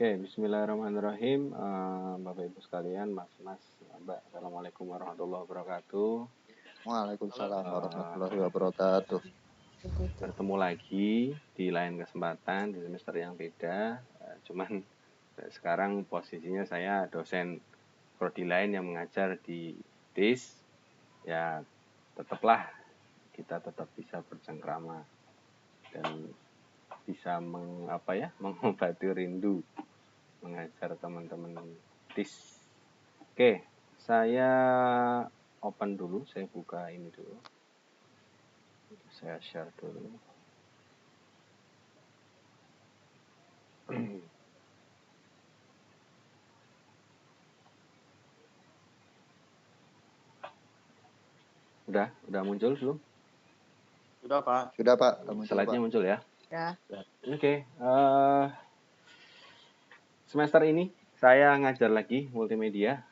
Oke, bismillahirrahmanirrahim. Bapak Ibu sekalian, Mas, Mbak, Assalamualaikum warahmatullahi wabarakatuh. Waalaikumsalam warahmatullahi Eh, wabarakatuh. Bertemu lagi di lain kesempatan di semester yang beda. Cuman sekarang posisinya saya dosen prodi lain yang mengajar di DIS. Ya, tetaplah kita tetap bisa bercengkrama dan bisa mengobati rindu mengajar teman-teman DIS. Oke, saya open dulu, saya buka ini dulu. Saya share dulu. Udah muncul belum? Sudah, Pak. Sudah, Pak. Slide-nya muncul ya? Ya. Oke, semester ini saya ngajar lagi multimedia.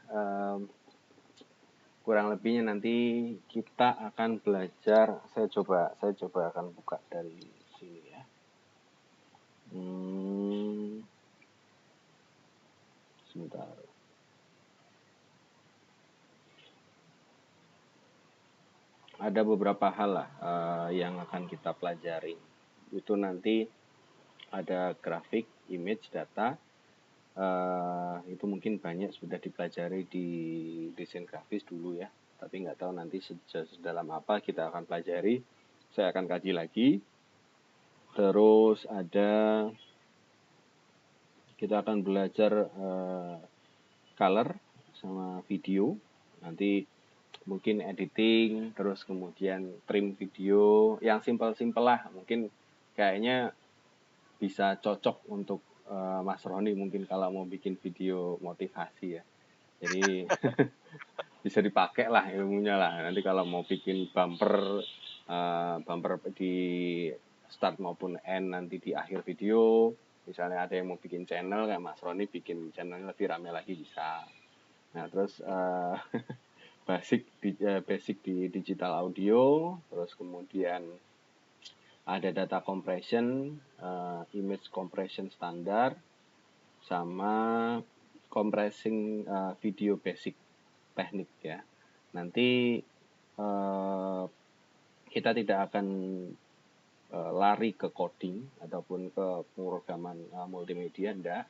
Kurang lebihnya nanti kita akan belajar. Saya coba akan buka dari sini ya. Sebentar. Ada beberapa hal lah yang akan kita pelajari. Itu nanti ada grafik, image, data. Itu mungkin banyak sudah dipelajari di desain grafis dulu ya. Tapi nggak tahu nanti sedalam apa kita akan pelajari. Saya akan kaji lagi. Terus kita akan belajar color sama video. Nanti mungkin editing, terus kemudian trim video, yang simpel-simpel lah. Mungkin kayaknya bisa cocok untuk Mas Roni mungkin kalau mau bikin video motivasi ya. Jadi bisa dipakai lah ilmunya lah. Nanti kalau mau bikin bumper di start maupun end nanti di akhir video. Misalnya ada yang mau bikin channel kayak Mas Roni bikin channel lebih rame lagi bisa. Nah terus basic di digital audio, terus kemudian ada data compression, image compression standar, sama compressing video basic teknik ya. Nanti kita tidak akan lari ke coding ataupun ke pemrograman multimedia, enggak.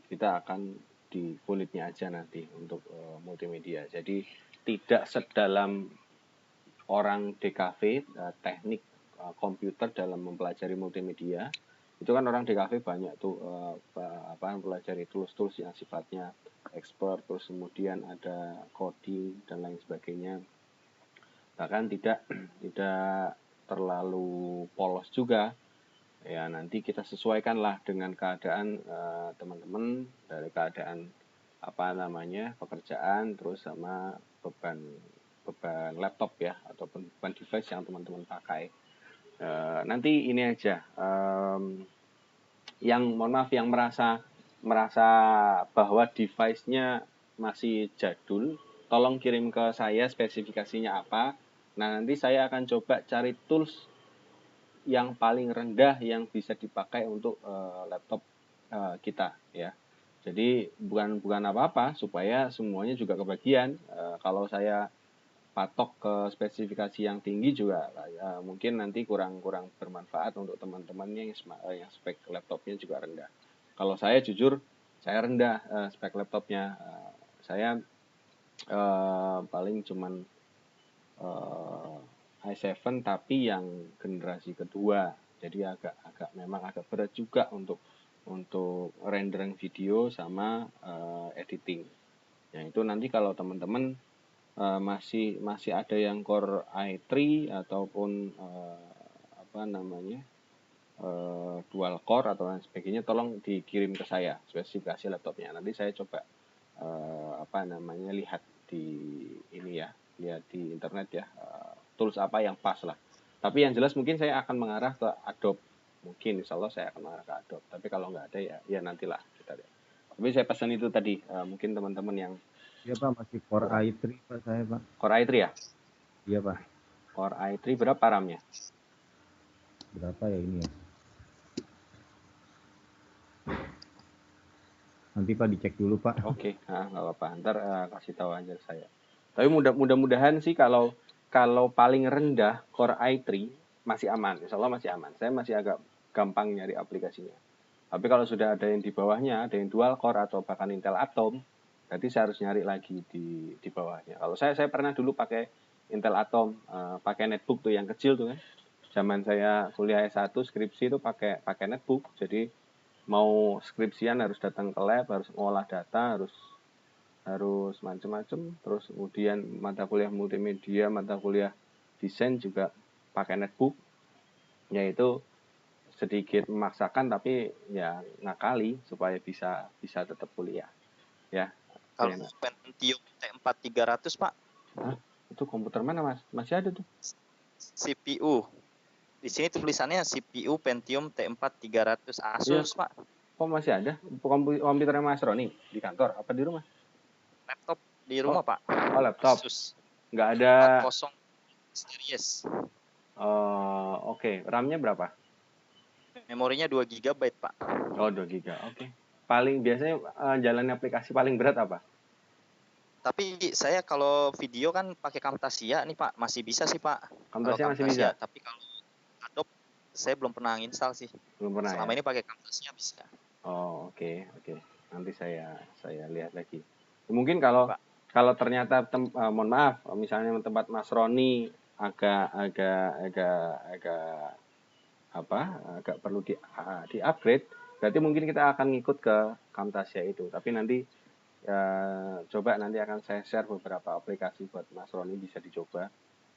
Kita akan di kulitnya aja nanti untuk multimedia. Jadi tidak sedalam orang DKV teknik komputer dalam mempelajari multimedia. Itu kan orang DKV banyak tuh mempelajari tools-tools yang sifatnya expert, terus kemudian ada coding dan lain sebagainya. Bahkan tidak terlalu polos juga. Ya nanti kita sesuaikanlah dengan keadaan teman-teman, dari keadaan pekerjaan, terus sama beban laptop ya, ataupun beban device yang teman-teman pakai. Nanti ini aja, yang mohon maaf yang merasa bahwa device-nya masih jadul, tolong kirim ke saya spesifikasinya apa. Nah nanti saya akan coba cari tools yang paling rendah yang bisa dipakai untuk laptop kita ya. Jadi bukan apa-apa, supaya semuanya juga kebagian. Kalau saya patok ke spesifikasi yang tinggi juga mungkin nanti kurang bermanfaat untuk teman-temannya yang spek laptopnya juga rendah. Kalau saya jujur saya rendah spek laptopnya. Saya paling cuman i7 tapi yang generasi kedua. Jadi memang agak berat juga untuk rendering video sama editing. Ya itu nanti kalau teman-teman masih ada yang Core i3 ataupun dual core atau lain sebagainya, tolong dikirim ke saya spesifikasi laptopnya. Nanti saya coba lihat di ini ya, lihat di internet ya, tools apa yang pas lah. Tapi yang jelas mungkin saya akan mengarah ke Adobe. Mungkin insya Allah saya akan mengarah ke Adobe. Tapi kalau nggak ada ya nantilah kita lihat. Tapi saya pesan itu tadi, mungkin teman-teman yang Iya Pak, masih Core i3 Pak saya Pak. Core i3 ya? Iya Pak. Core i3 berapa RAM-nya? Berapa ya ini ya? Nanti Pak dicek dulu Pak. Oke, nggak apa-apa. Ntar kasih tahu aja saya. Tapi mudah-mudahan sih kalau paling rendah Core i3 masih aman. Insya Allah masih aman. Saya masih agak gampang nyari aplikasinya. Tapi kalau sudah ada yang di bawahnya, ada yang dual core atau bahkan Intel Atom, berarti saya harus nyari lagi di bawahnya. Kalau saya pernah dulu pakai Intel Atom, pakai netbook tuh yang kecil tuh kan. Zaman saya kuliah S1 skripsi itu pakai netbook. Jadi mau skripsian harus datang ke lab, harus ngolah data, harus macam-macam. Terus kemudian mata kuliah multimedia, mata kuliah desain juga pakai netbook. Yaitu sedikit memaksakan tapi ya ngakali supaya bisa tetap kuliah ya. Kalau Enak. Pentium T4 300 Pak. Hah? Itu komputer mana Mas? Masih ada tuh? CPU. Di sini tulisannya CPU Pentium T4 300 Asus Pak. Kok masih ada? Komputernya Mas Roni di kantor apa di rumah? Laptop di rumah Pak. Oh laptop. Asus. Nggak ada. 40 series. Oke. RAM-nya berapa? Memorinya 2 GB Pak. Oh 2 GB. Oke. Paling biasanya jalan aplikasi paling berat apa? Tapi saya kalau video kan pakai Camtasia nih Pak, masih bisa sih Pak. Camtasia masih bisa. Tapi kalau Adobe saya belum pernah install sih. Belum pernah. Selama ya? ini pakai Camtasia bisa. Oh oke. Nanti saya lihat lagi. Mungkin kalau ternyata mohon maaf, misalnya tempat Mas Roni agak perlu di upgrade, berarti mungkin kita akan ngikut ke Camtasia itu. Tapi nanti coba nanti akan saya share beberapa aplikasi buat Mas Roni bisa dicoba.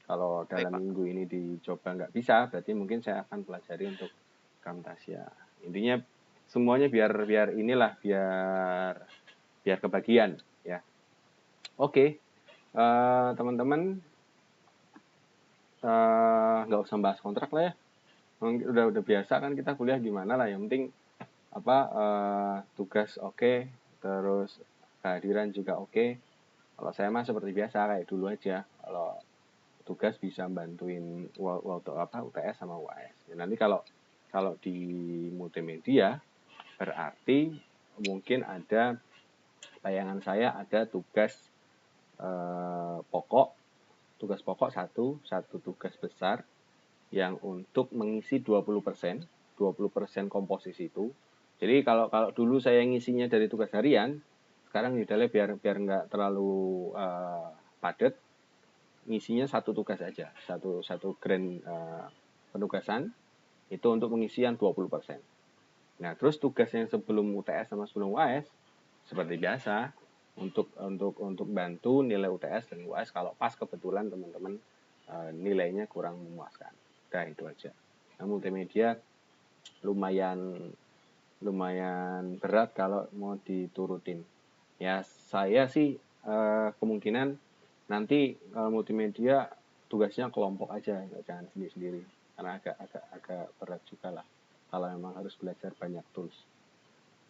Kalau dalam minggu ini dicoba nggak bisa, berarti mungkin saya akan pelajari untuk Camtasia. Intinya semuanya biar kebagian ya. Oke. Teman-teman nggak usah bahas kontrak lah ya. Udah biasa kan kita kuliah gimana lah. Yang penting tugas oke, terus kehadiran juga oke. Kalau saya mah seperti biasa kayak dulu aja. Kalau tugas bisa bantuin UTS sama UAS. Ya, nanti kalau di multimedia berarti mungkin ada bayangan saya ada tugas pokok satu tugas besar yang untuk mengisi 20% komposisi itu. Jadi kalau dulu saya ngisinya dari tugas harian, sekarang detailnya biar nggak terlalu padat, ngisinya satu tugas aja, satu grand penugasan itu untuk pengisian 20%. Nah, terus tugas yang sebelum UTS sama sebelum UAS seperti biasa untuk bantu nilai UTS dan UAS kalau pas kebetulan teman-teman nilainya kurang memuaskan. Udah itu aja. Nah, multimedia lumayan berat kalau mau diturutin. Ya, saya sih kemungkinan nanti multimedia tugasnya kelompok aja, jangan sendiri-sendiri. Karena agak berat juga lah kalau memang harus belajar banyak tools.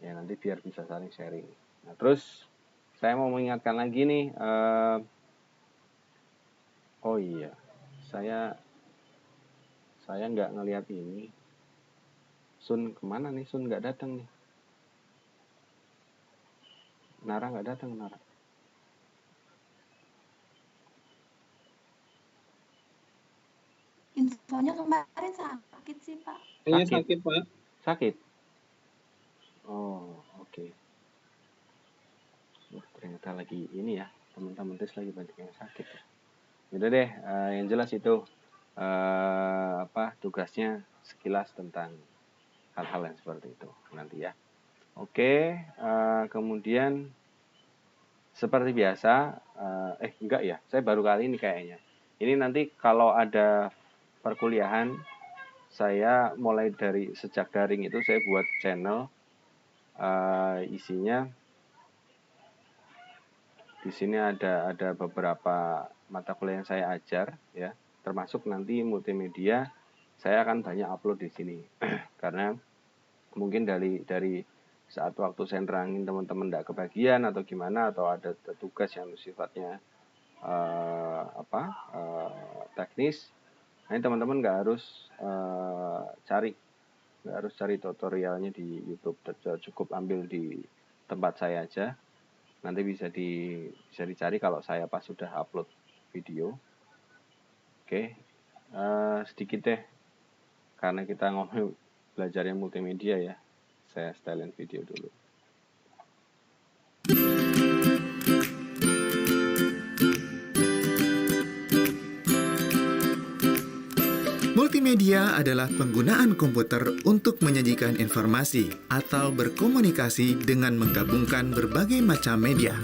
Ya, nanti biar bisa saling sharing. Nah, terus saya mau mengingatkan lagi nih, oh iya, saya nggak ngelihat ini. Sun kemana nih? Sun nggak datang nih. Nara nggak datang, Nara. Infonya kemarin sakit sih Pak. Iya sakit Pak. Sakit. Oh oke. Wah, ternyata lagi ini ya, teman-teman tes lagi banyak yang sakit ya. Udah deh, yang jelas itu tugasnya sekilas tentang hal-hal yang seperti itu nanti ya. Oke, kemudian seperti biasa, enggak ya, saya baru kali ini kayaknya. Ini nanti kalau ada perkuliahan, saya mulai dari sejak daring itu saya buat channel, isinya di sini ada beberapa mata kuliah yang saya ajar ya, termasuk nanti multimedia. Saya akan banyak upload di sini karena mungkin dari saat waktu saya nerangin teman-teman tidak kebagian atau gimana, atau ada tugas yang sifatnya teknis. Nah, teman-teman nggak harus cari tutorialnya di YouTube, cukup ambil di tempat saya aja. Nanti bisa dicari kalau saya pas sudah upload video. Oke, sedikit deh karena kita ngomong belajarnya multimedia ya. Saya setelin video dulu. Multimedia adalah penggunaan komputer untuk menyajikan informasi atau berkomunikasi dengan menggabungkan berbagai macam media.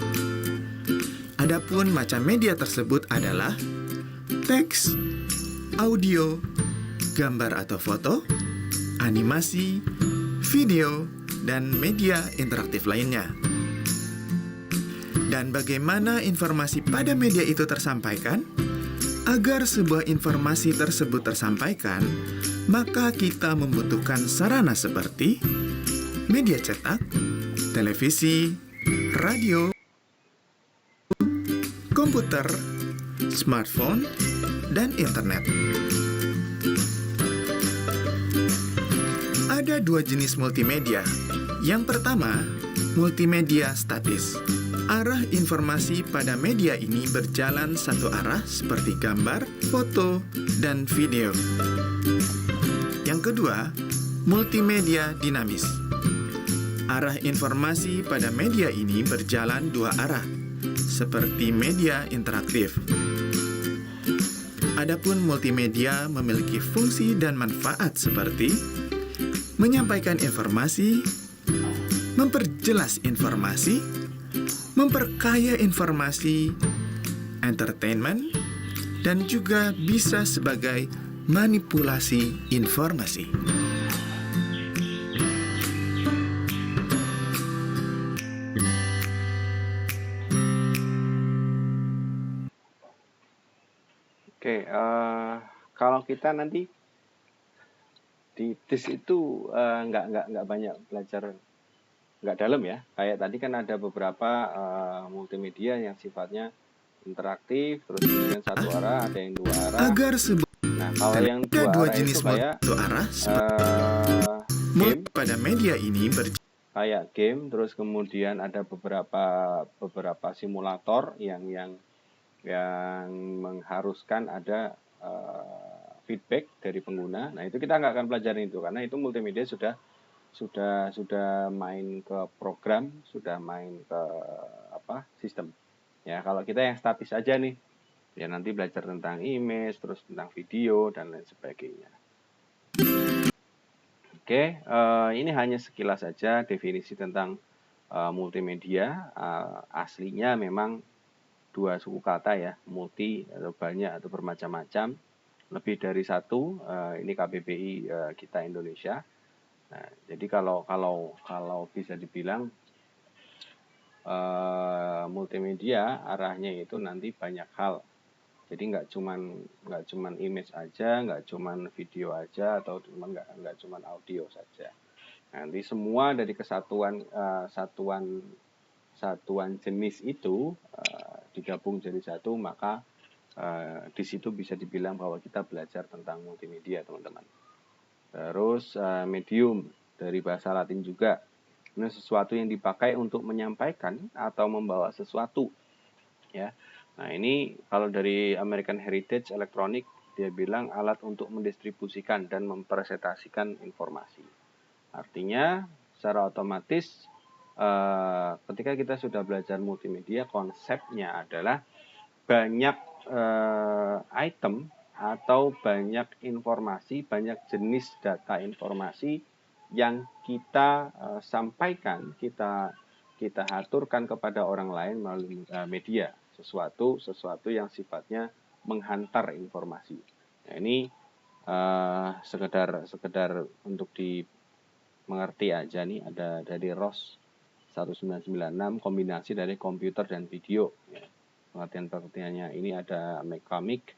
Adapun macam media tersebut adalah teks, audio, gambar atau foto, animasi, video, dan media interaktif lainnya. Dan bagaimana informasi pada media itu tersampaikan? Agar sebuah informasi tersebut tersampaikan, maka kita membutuhkan sarana seperti media cetak, televisi, radio, komputer, smartphone, dan internet. Ada dua jenis multimedia. Yang pertama, multimedia statis. Arah informasi pada media ini berjalan satu arah seperti gambar, foto, dan video. Yang kedua, multimedia dinamis. Arah informasi pada media ini berjalan dua arah, seperti media interaktif. Adapun multimedia memiliki fungsi dan manfaat seperti menyampaikan informasi, memperjelas informasi, memperkaya informasi, entertainment, dan juga bisa sebagai manipulasi informasi. Oke, kalau kita nanti di TIS itu nggak banyak belajar, nggak dalam ya. Kayak tadi kan ada beberapa multimedia yang sifatnya interaktif, terus kemudian satu arah, ada yang dua arah. Agar Nah, kalau yang ada dua dua arah jenis itu kayak satu arah game, pada media ini kayak game, terus kemudian ada beberapa simulator yang mengharuskan ada feedback dari pengguna. Nah, itu kita nggak akan pelajarin itu karena itu multimedia sudah main ke program, sudah main ke sistem. Ya, kalau kita yang statis aja nih, ya nanti belajar tentang image, terus tentang video dan lain sebagainya. Oke, ini hanya sekilas saja definisi tentang multimedia. Aslinya memang dua suku kata ya, multi atau banyak atau bermacam-macam, lebih dari satu. Ini KBBI kita Indonesia. Nah, jadi kalau bisa dibilang multimedia arahnya itu nanti banyak hal. Jadi nggak cuman image aja, nggak cuman video aja, atau nggak cuman audio saja. Nanti semua dari kesatuan satuan jenis itu digabung jadi satu, maka di situ bisa dibilang bahwa kita belajar tentang multimedia, teman-teman. Terus medium dari bahasa Latin juga. Ini sesuatu yang dipakai untuk menyampaikan atau membawa sesuatu. Ya. Nah, ini kalau dari American Heritage Electronic, dia bilang alat untuk mendistribusikan dan mempresentasikan informasi. Artinya, secara otomatis ketika kita sudah belajar multimedia, konsepnya adalah banyak item atau banyak informasi, banyak jenis data informasi yang kita sampaikan, kita aturkan kepada orang lain melalui media, sesuatu yang sifatnya menghantar informasi. Nah, ini sekedar untuk dimengerti aja nih, ada dari ROS 1996, kombinasi dari komputer dan video. Ya. Pengertiannya ini ada Mecomic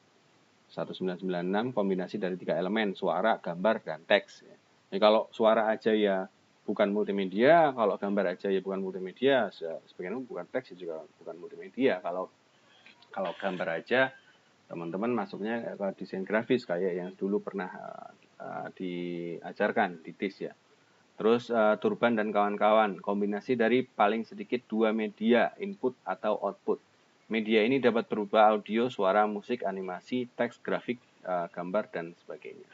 1996, kombinasi dari 3 elemen, suara, gambar, dan teks. Ya. Jadi kalau suara aja ya bukan multimedia, kalau gambar aja ya bukan multimedia, sebagian bukan teks juga bukan multimedia. Kalau gambar aja, teman-teman masuknya ke desain grafis kayak yang dulu pernah diajarkan di TIS ya. Terus Turban dan kawan-kawan, kombinasi dari paling sedikit 2 media, input atau output. Media ini dapat berupa audio, suara, musik, animasi, teks, grafik, gambar, dan sebagainya.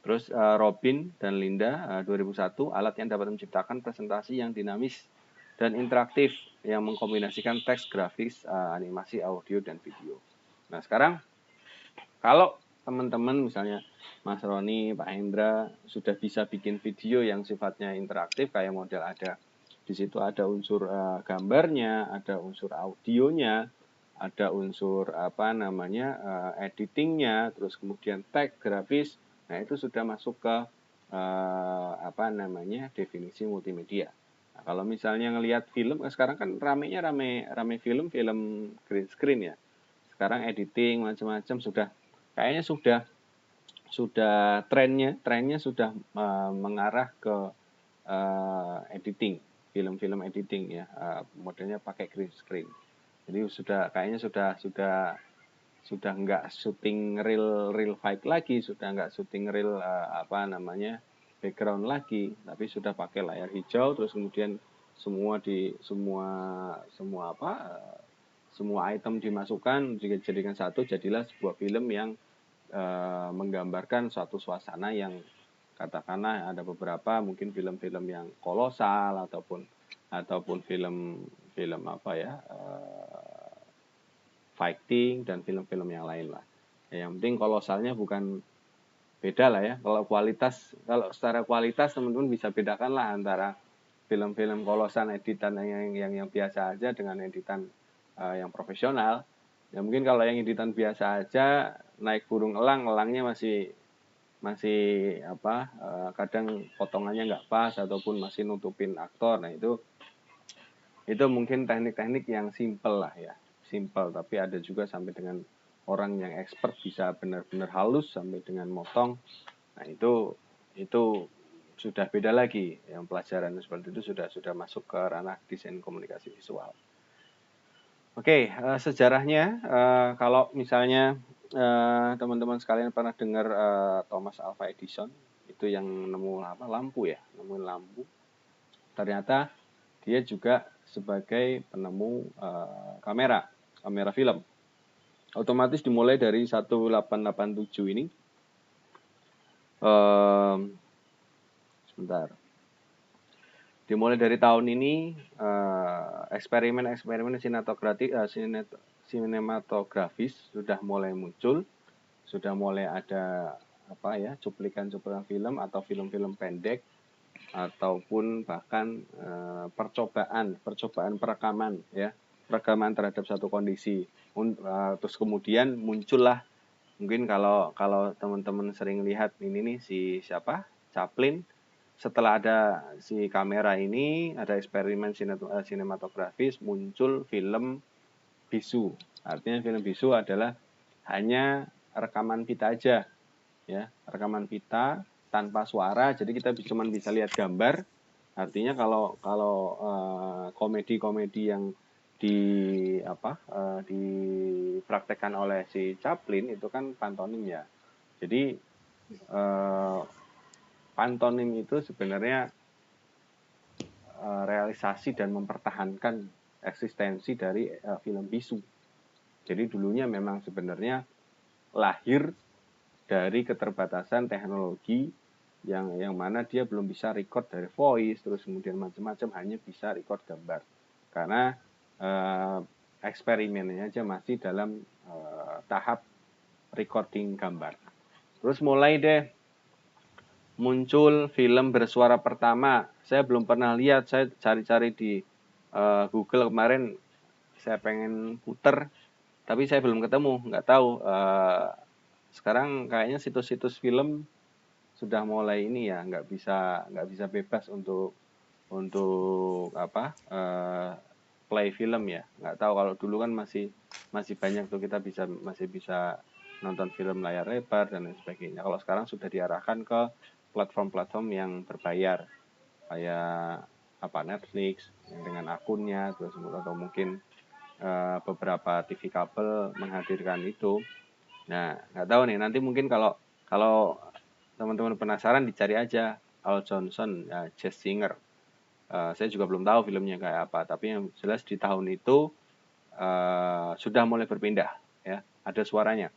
Terus Robin dan Linda 2001, alat yang dapat menciptakan presentasi yang dinamis dan interaktif yang mengkombinasikan teks, grafis, animasi, audio, dan video. Nah sekarang kalau teman-teman misalnya Mas Roni, Pak Hendra sudah bisa bikin video yang sifatnya interaktif kayak model ada di situ ada unsur gambarnya, ada unsur audionya, ada unsur editingnya, terus kemudian tag grafis. Nah, itu sudah masuk ke definisi multimedia. Nah, kalau misalnya ngelihat film, sekarang kan rame film green screen ya. Sekarang editing macam-macam kayaknya sudah trennya sudah mengarah ke editing, film-film editing ya, modelnya pakai green screen. Jadi kayaknya sudah nggak syuting real fight lagi, sudah nggak syuting real background lagi, tapi sudah pakai layar hijau, terus kemudian semua item dimasukkan dijadikan satu, jadilah sebuah film yang menggambarkan suatu suasana yang katakanlah ada beberapa mungkin film-film yang kolosal ataupun film fighting dan film-film yang lain lah. Yang penting kolosalnya bukan beda lah ya. Kalau secara kualitas teman-teman bisa bedakan lah antara film-film kolosan editan yang biasa aja dengan editan yang profesional. Ya mungkin kalau yang editan biasa aja naik burung elangnya masih kadang potongannya nggak pas ataupun masih nutupin aktor. Nah itu mungkin teknik-teknik yang simple lah ya, simple, tapi ada juga sampai dengan orang yang expert bisa benar-benar halus sampai dengan motong. Nah itu sudah beda lagi, yang pelajaran seperti itu sudah masuk ke ranah desain komunikasi visual. Oke, sejarahnya kalau misalnya teman-teman sekalian pernah dengar Thomas Alva Edison itu yang nemuin lampu. Ternyata dia juga sebagai penemu kamera film. Otomatis dimulai dari 1887 ini. Dimulai dari tahun ini eksperimen sinematografis sudah mulai muncul, sudah mulai ada cuplikan-cuplikan film atau film-film pendek ataupun bahkan percobaan perekaman terhadap satu kondisi. Terus kemudian muncullah, mungkin kalau teman-teman sering lihat ini nih Chaplin. Setelah ada si kamera ini, ada eksperimen sinematografis, muncul film bisu. Artinya film bisu adalah hanya rekaman pita aja, ya, rekaman pita tanpa suara. Jadi kita cuma bisa lihat gambar. Artinya kalau komedi-komedi yang dipraktekkan oleh si Chaplin itu kan pantomim ya. Jadi pantomim itu sebenarnya realisasi dan mempertahankan eksistensi dari film bisu. Jadi dulunya memang sebenarnya lahir dari keterbatasan teknologi yang mana dia belum bisa record dari voice, terus kemudian macam-macam, hanya bisa record gambar. Karena eksperimennya aja masih dalam tahap recording gambar. Terus mulai deh muncul film bersuara pertama. Saya belum pernah lihat, saya cari-cari di Google kemarin, saya pengen puter, tapi saya belum ketemu, nggak tahu. Sekarang kayaknya situs-situs film sudah mulai ini ya, nggak bisa bebas untuk play film ya. Nggak tahu, kalau dulu kan masih banyak tuh, kita masih bisa nonton film layar lebar dan lain sebagainya. Kalau sekarang sudah diarahkan ke platform-platform yang berbayar kayak Netflix yang dengan akunnya, terus atau mungkin beberapa TV kabel menghadirkan itu. Nah, nggak tahu nih, nanti mungkin kalau teman-teman penasaran dicari aja Al Johnson, jazz singer. Saya juga belum tahu filmnya kayak apa, tapi yang jelas di tahun itu sudah mulai berpindah, ya, ada suaranya,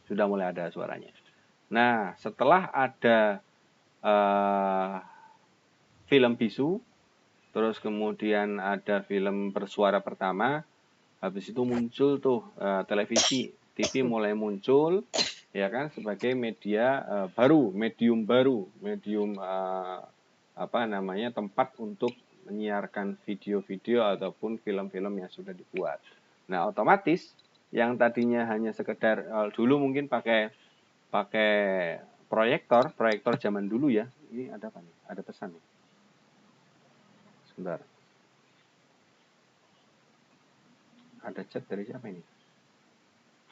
sudah mulai ada suaranya. Nah, setelah ada film bisu, terus kemudian ada film bersuara pertama, habis itu muncul tuh televisi, TV mulai muncul, ya kan, sebagai media baru, medium tempat untuk menyiarkan video-video ataupun film-film yang sudah dibuat. Nah, otomatis yang tadinya hanya sekedar dulu mungkin pakai proyektor zaman dulu ya. Ini ada apa nih? Ada pesan nih. Sebentar. Ada chat dari siapa ini?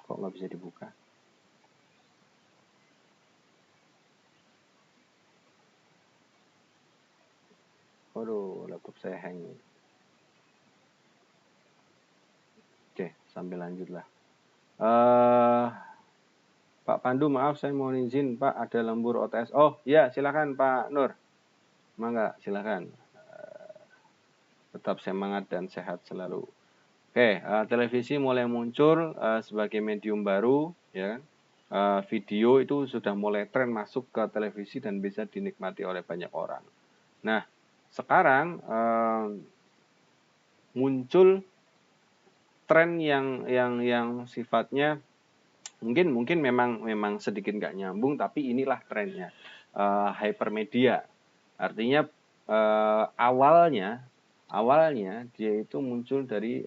Kok nggak bisa dibuka? Waduh, laptop saya hang. Oke, sambil lanjut lah. Pak Pandu, maaf saya mohon izin Pak, ada lembur OTS. Oh ya, silakan Pak Nur. Mangga, silakan. Tetap semangat dan sehat selalu. Oke, televisi mulai muncul sebagai medium baru, ya. Video itu sudah mulai tren masuk ke televisi dan bisa dinikmati oleh banyak orang. Nah, sekarang muncul tren yang sifatnya mungkin memang sedikit nggak nyambung, tapi inilah trennya, hypermedia. Artinya awalnya dia itu muncul dari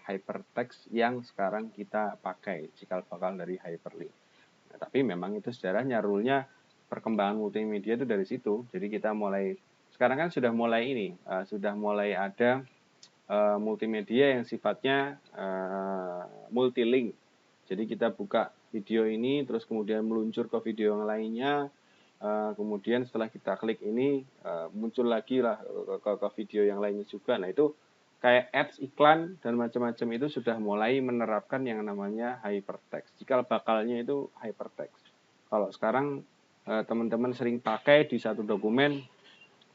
hypertext yang sekarang kita pakai, cikal bakal dari hyperlink. Nah, tapi memang itu sejarahnya, rule-nya perkembangan multimedia itu dari situ. Jadi kita sekarang kan sudah mulai ada multimedia yang sifatnya multilink. Jadi kita buka video ini, terus kemudian meluncur ke video yang lainnya, kemudian setelah kita klik ini muncul lagi lah ke video yang lainnya juga. Nah, itu kayak ads, iklan dan macam-macam itu sudah mulai menerapkan yang namanya hypertext. Cikal bakalnya itu hypertext. Kalau sekarang teman-teman sering pakai di satu dokumen,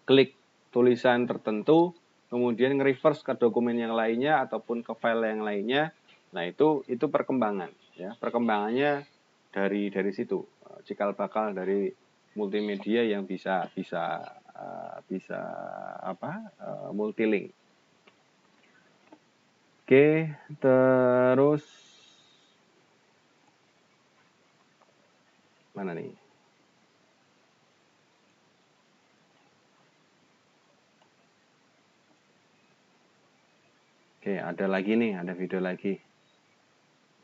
klik tulisan tertentu, kemudian nge-reverse ke dokumen yang lainnya ataupun ke file yang lainnya. Nah, itu perkembangan, ya. Perkembangannya dari situ. Cikal bakal dari multimedia yang bisa multilink. Oke, terus mana nih? Oke, ada lagi nih, ada video lagi.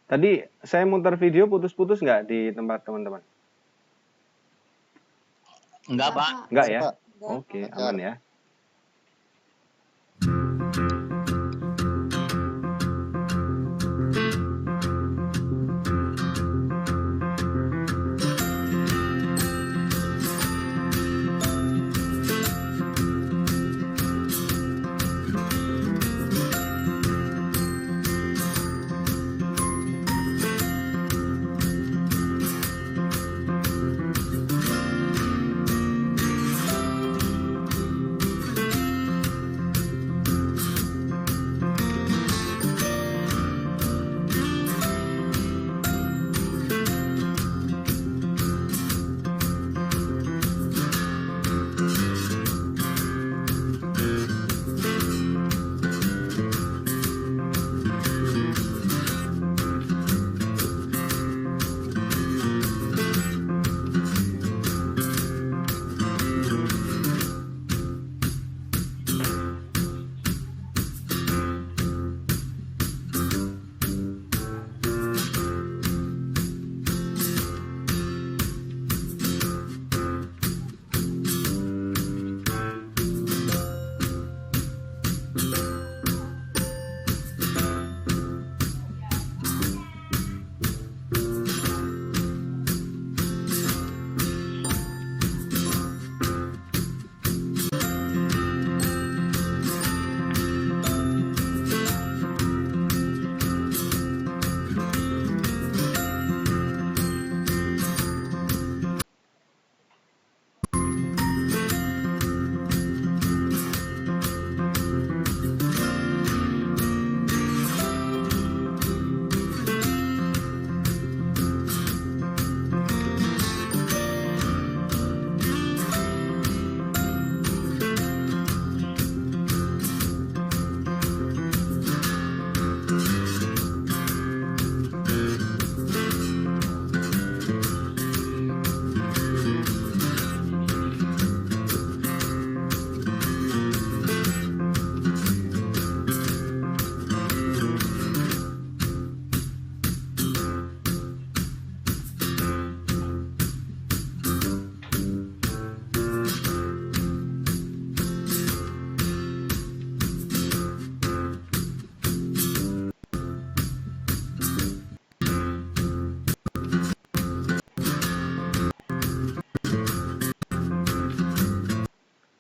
Tadi saya muter video putus-putus nggak di tempat teman-teman? Enggak, Pak. Enggak ya? Pak. Oke, aman ya.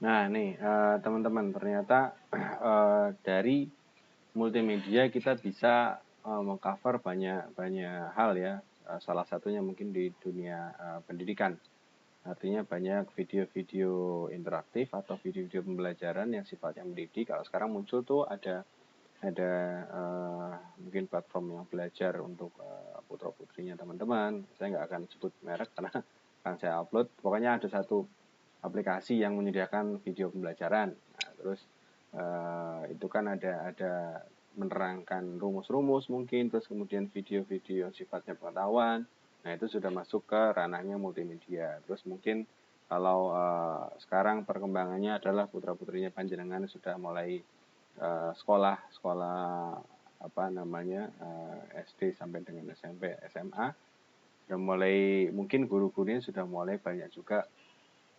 Nah, nih teman-teman, ternyata dari multimedia kita bisa mengcover banyak hal ya. Salah satunya mungkin di dunia pendidikan. Artinya banyak video-video interaktif atau video-video pembelajaran yang sifatnya mendidik. Kalau sekarang muncul tuh ada mungkin platform yang belajar untuk putra-putrinya teman-teman. Saya nggak akan sebut merek karena akan saya upload. Pokoknya ada satu aplikasi yang menyediakan video pembelajaran. Nah, terus itu kan ada menerangkan rumus-rumus mungkin, terus kemudian video-video sifatnya pengetahuan. Nah, itu sudah masuk ke ranahnya multimedia. Terus mungkin kalau sekarang perkembangannya adalah putra-putrinya panjenengan sudah mulai sekolah apa namanya SD sampai dengan SMP, SMA, sudah mulai, mungkin guru-gurunya sudah mulai banyak juga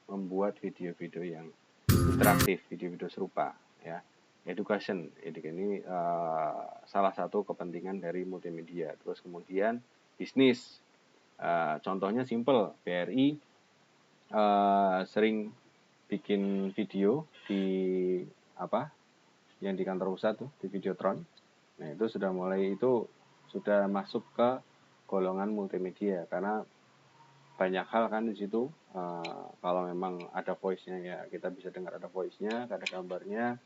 membuat video-video yang interaktif, video-video serupa ya. Education ini salah satu kepentingan dari multimedia. Terus kemudian bisnis, contohnya simple, BRI sering bikin video di apa yang di kantor pusat tuh, di Videotron. Nah, itu sudah masuk ke golongan multimedia karena banyak hal kan di situ. Kalau memang ada voice-nya ya kita bisa dengar ada voice-nya, ada gambarnya,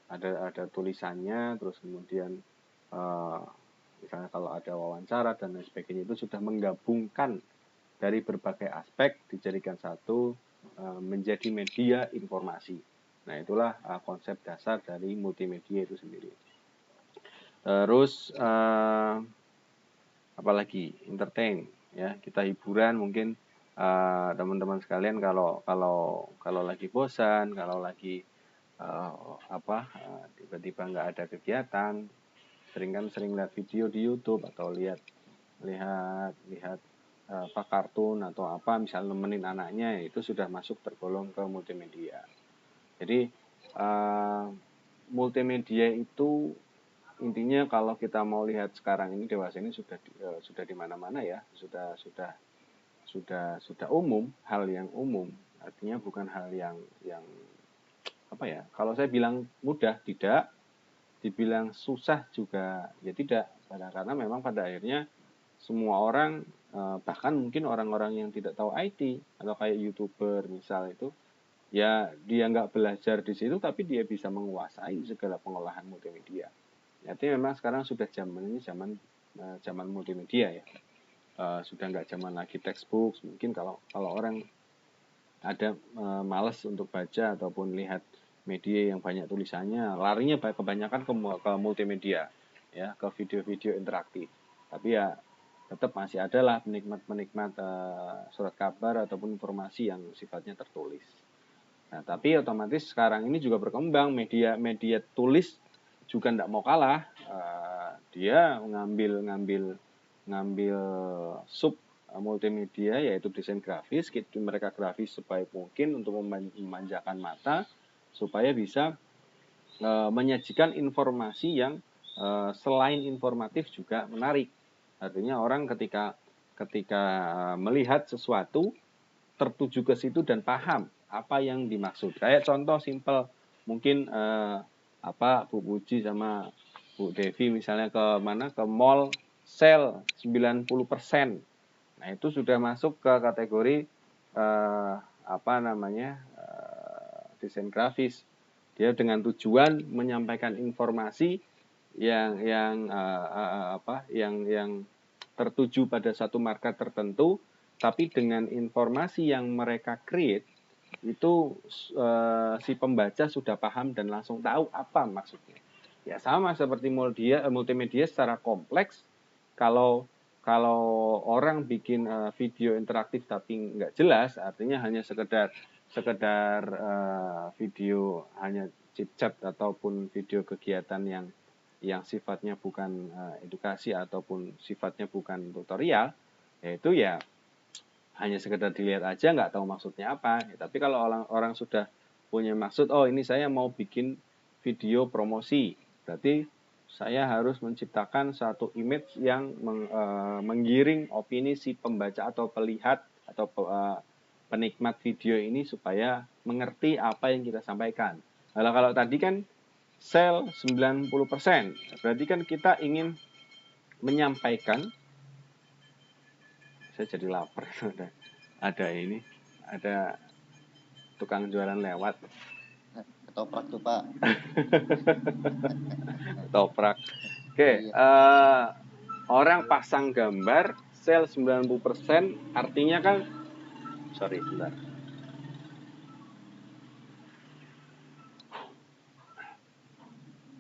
ada tulisannya, terus kemudian misalnya kalau ada wawancara dan lain sebagainya, itu sudah menggabungkan dari berbagai aspek dijadikan satu menjadi media informasi. Nah, itulah konsep dasar dari multimedia itu sendiri. Terus apalagi entertain ya, kita hiburan mungkin teman-teman sekalian kalau lagi bosan, kalau lagi tiba-tiba nggak ada kegiatan, sering lihat video di YouTube atau lihat kartun atau apa, misal nemenin anaknya, itu sudah masuk tergolong ke multimedia. Jadi multimedia itu intinya kalau kita mau lihat sekarang ini, dewasa ini sudah di mana-mana ya, sudah umum, hal yang umum. Artinya bukan hal yang apa ya, kalau saya bilang mudah tidak, dibilang susah juga ya tidak, karena memang pada akhirnya semua orang, bahkan mungkin orang-orang yang tidak tahu IT atau kayak YouTuber misal itu, ya dia nggak belajar di situ tapi dia bisa menguasai segala pengolahan multimedia. Jadi memang sekarang sudah zaman multimedia ya. Sudah nggak zaman lagi textbook. Mungkin kalau orang ada malas untuk baca ataupun lihat media yang banyak tulisannya, larinya kebanyakan ke multimedia ya, ke video-video interaktif. Tapi ya tetap masih adalah penikmat surat kabar ataupun informasi yang sifatnya tertulis. Nah, tapi otomatis sekarang ini juga berkembang media tulis juga tidak mau kalah. Dia ngambil sub multimedia, yaitu desain grafis. Mereka grafis supaya mungkin untuk memanjakan mata, supaya bisa menyajikan informasi yang selain informatif juga menarik. Artinya orang ketika melihat sesuatu tertuju ke situ dan paham apa yang dimaksud. Kayak contoh simpel, mungkin Bu Puji sama Bu Devi misalnya ke mall, sale 90%. Nah, itu sudah masuk ke kategori desain grafis. Dia dengan tujuan menyampaikan informasi yang tertuju pada satu market tertentu, tapi dengan informasi yang mereka create itu si pembaca sudah paham dan langsung tahu apa maksudnya. Ya sama seperti multimedia secara kompleks. Kalau orang bikin video interaktif tapi nggak jelas, artinya hanya sekedar video hanya chit-chat ataupun video kegiatan yang sifatnya bukan edukasi ataupun sifatnya bukan tutorial, yaitu ya hanya sekedar dilihat aja nggak tahu maksudnya apa. Ya, tapi kalau orang sudah punya maksud, oh ini saya mau bikin video promosi, berarti saya harus menciptakan satu image yang menggiring opini si pembaca atau pelihat atau penikmat video ini supaya mengerti apa yang kita sampaikan. Nah, kalau tadi kan sell 90%, berarti kan kita ingin menyampaikan, saya jadi lapar, ada tukang jualan lewat. Ketoprak tuh Pak. Toprak. Oke, Iya. orang pasang gambar sell 90%, artinya kan, sorry, bentar.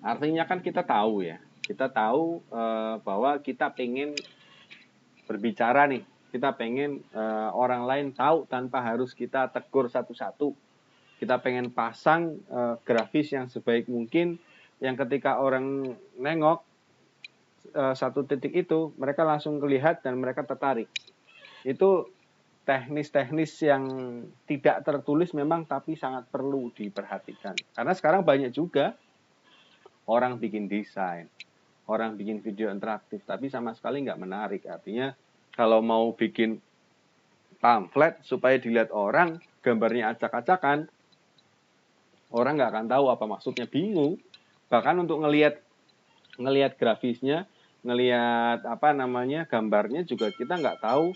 Artinya kan kita tahu ya, kita tahu bahwa kita pengen berbicara nih, kita pengen orang lain tahu tanpa harus kita tegur satu-satu. Kita pengen pasang grafis yang sebaik mungkin, yang ketika orang nengok satu titik itu, mereka langsung melihat dan mereka tertarik. Itu teknis-teknis yang tidak tertulis memang, tapi sangat perlu diperhatikan. Karena sekarang banyak juga orang bikin desain, orang bikin video interaktif, tapi sama sekali nggak menarik. Artinya kalau mau bikin pamflet supaya dilihat orang, gambarnya acak-acakan, orang nggak akan tahu apa maksudnya, bingung. Bahkan untuk ngelihat grafisnya, ngelihat gambarnya juga kita nggak tahu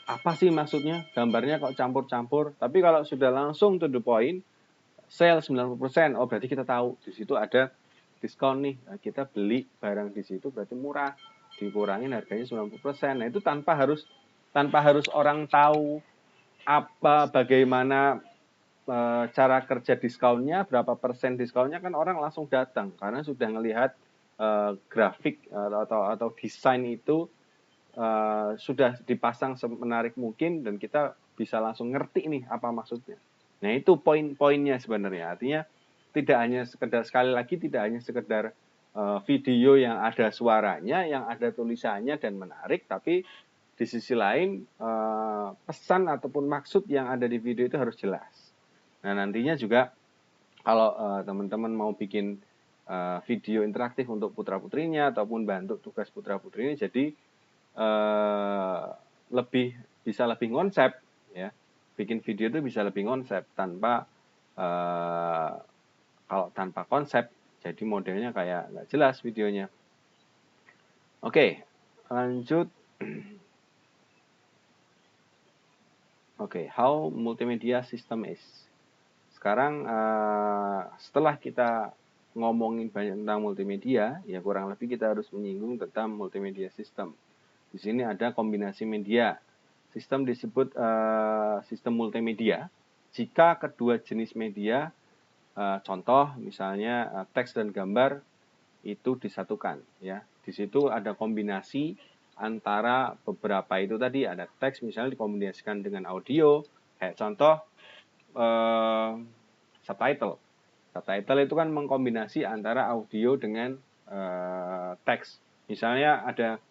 apa sih maksudnya, gambarnya kok campur-campur. Tapi kalau sudah langsung to the point, sell 90%, oh berarti kita tahu di situ ada diskon nih. Nah, kita beli barang di situ berarti murah, dikurangin harganya 90%. Nah, itu tanpa harus orang tahu bagaimana cara kerja diskonnya, berapa persen diskonnya, kan orang langsung datang karena sudah ngelihat grafik atau desain itu sudah dipasang semenarik mungkin dan kita bisa langsung ngerti nih apa maksudnya. Nah, itu poin-poinnya sebenarnya. Artinya tidak hanya sekedar, sekali lagi, tidak hanya sekedar video yang ada suaranya, yang ada tulisannya dan menarik, tapi di sisi lain pesan ataupun maksud yang ada di video itu harus jelas. Nah, nantinya juga kalau teman-teman mau bikin video interaktif untuk putra-putrinya ataupun bantu tugas putra-putrinya, jadi bisa lebih konsep ya. Bikin video itu bisa lebih konsep, kalau tanpa konsep jadi modelnya kayak nggak jelas videonya. Oke, lanjut. Oke, how multimedia system is. Sekarang setelah kita ngomongin banyak tentang multimedia, ya kurang lebih kita harus menyinggung tentang multimedia system. Di sini ada kombinasi media. Sistem disebut sistem multimedia jika kedua jenis media, contoh misalnya teks dan gambar, itu disatukan. Ya, di situ ada kombinasi antara beberapa itu tadi, ada teks misalnya dikombinasikan dengan audio, kayak contoh subtitle. Subtitle itu kan mengkombinasi antara audio dengan teks. Misalnya ada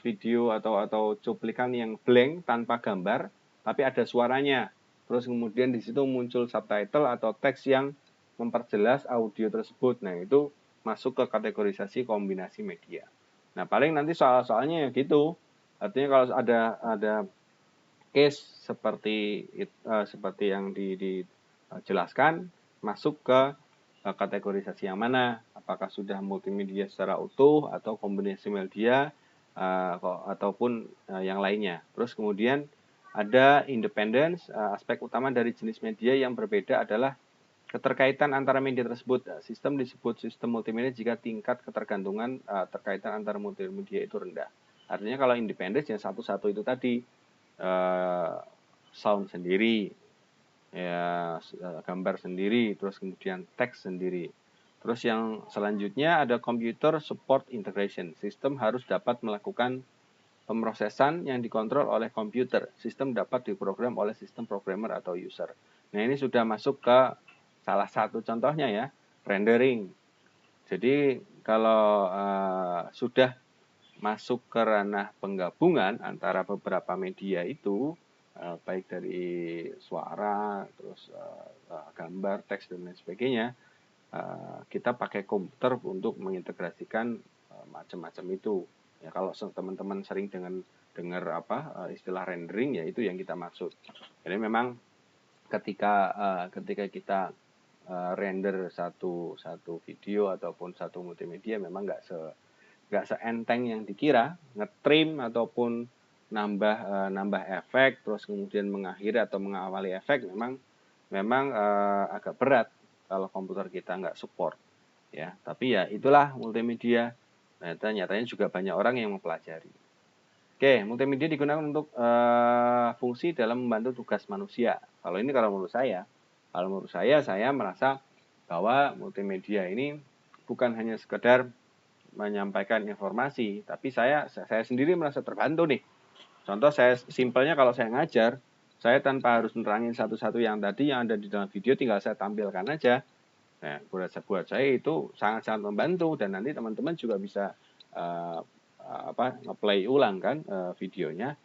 video atau cuplikan yang blank tanpa gambar, tapi ada suaranya. Terus kemudian di situ muncul subtitle atau teks yang memperjelas audio tersebut. Nah, itu masuk ke kategorisasi kombinasi media. Nah, paling nanti soal-soalnya ya gitu. Artinya kalau ada case seperti yang dijelaskan, masuk ke kategorisasi yang mana? Apakah sudah multimedia secara utuh atau kombinasi media ataupun yang lainnya. Terus kemudian ada independence. Aspek utama dari jenis media yang berbeda adalah keterkaitan antara media tersebut. Sistem disebut sistem multimedia jika tingkat ketergantungan terkaitan antara multimedia itu rendah. Artinya kalau independence yang satu-satu itu tadi, sound sendiri, ya, gambar sendiri, terus kemudian teks sendiri. Terus yang selanjutnya ada computer support integration. Sistem harus dapat melakukan pemrosesan yang dikontrol oleh komputer. Sistem dapat diprogram oleh sistem programmer atau user. Nah, ini sudah masuk ke salah satu contohnya ya, rendering. Jadi kalau sudah masuk ke ranah penggabungan antara beberapa media itu, baik dari suara, terus gambar, teks, dan lain sebagainya, kita pakai komputer untuk mengintegrasikan macam-macam itu. Ya, kalau teman-teman sering dengar istilah rendering, ya itu yang kita maksud. Jadi memang ketika kita render satu video ataupun satu multimedia memang nggak seenteng yang dikira. Ngetrim ataupun nambah efek terus kemudian mengakhiri atau mengawali efek memang agak berat kalau komputer kita nggak support ya. Tapi ya itulah multimedia. Nah, nyatanya juga banyak orang yang mempelajari. Oke, multimedia digunakan untuk fungsi dalam membantu tugas manusia. Kalau menurut saya merasa bahwa multimedia ini bukan hanya sekedar menyampaikan informasi, tapi saya sendiri merasa terbantu nih. Contoh simpelnya kalau saya ngajar, saya tanpa harus menerangin satu-satu yang tadi yang ada di dalam video, tinggal saya tampilkan aja. Nah, buat saya itu sangat-sangat membantu, dan nanti teman-teman juga bisa nge-play ulang kan videonya.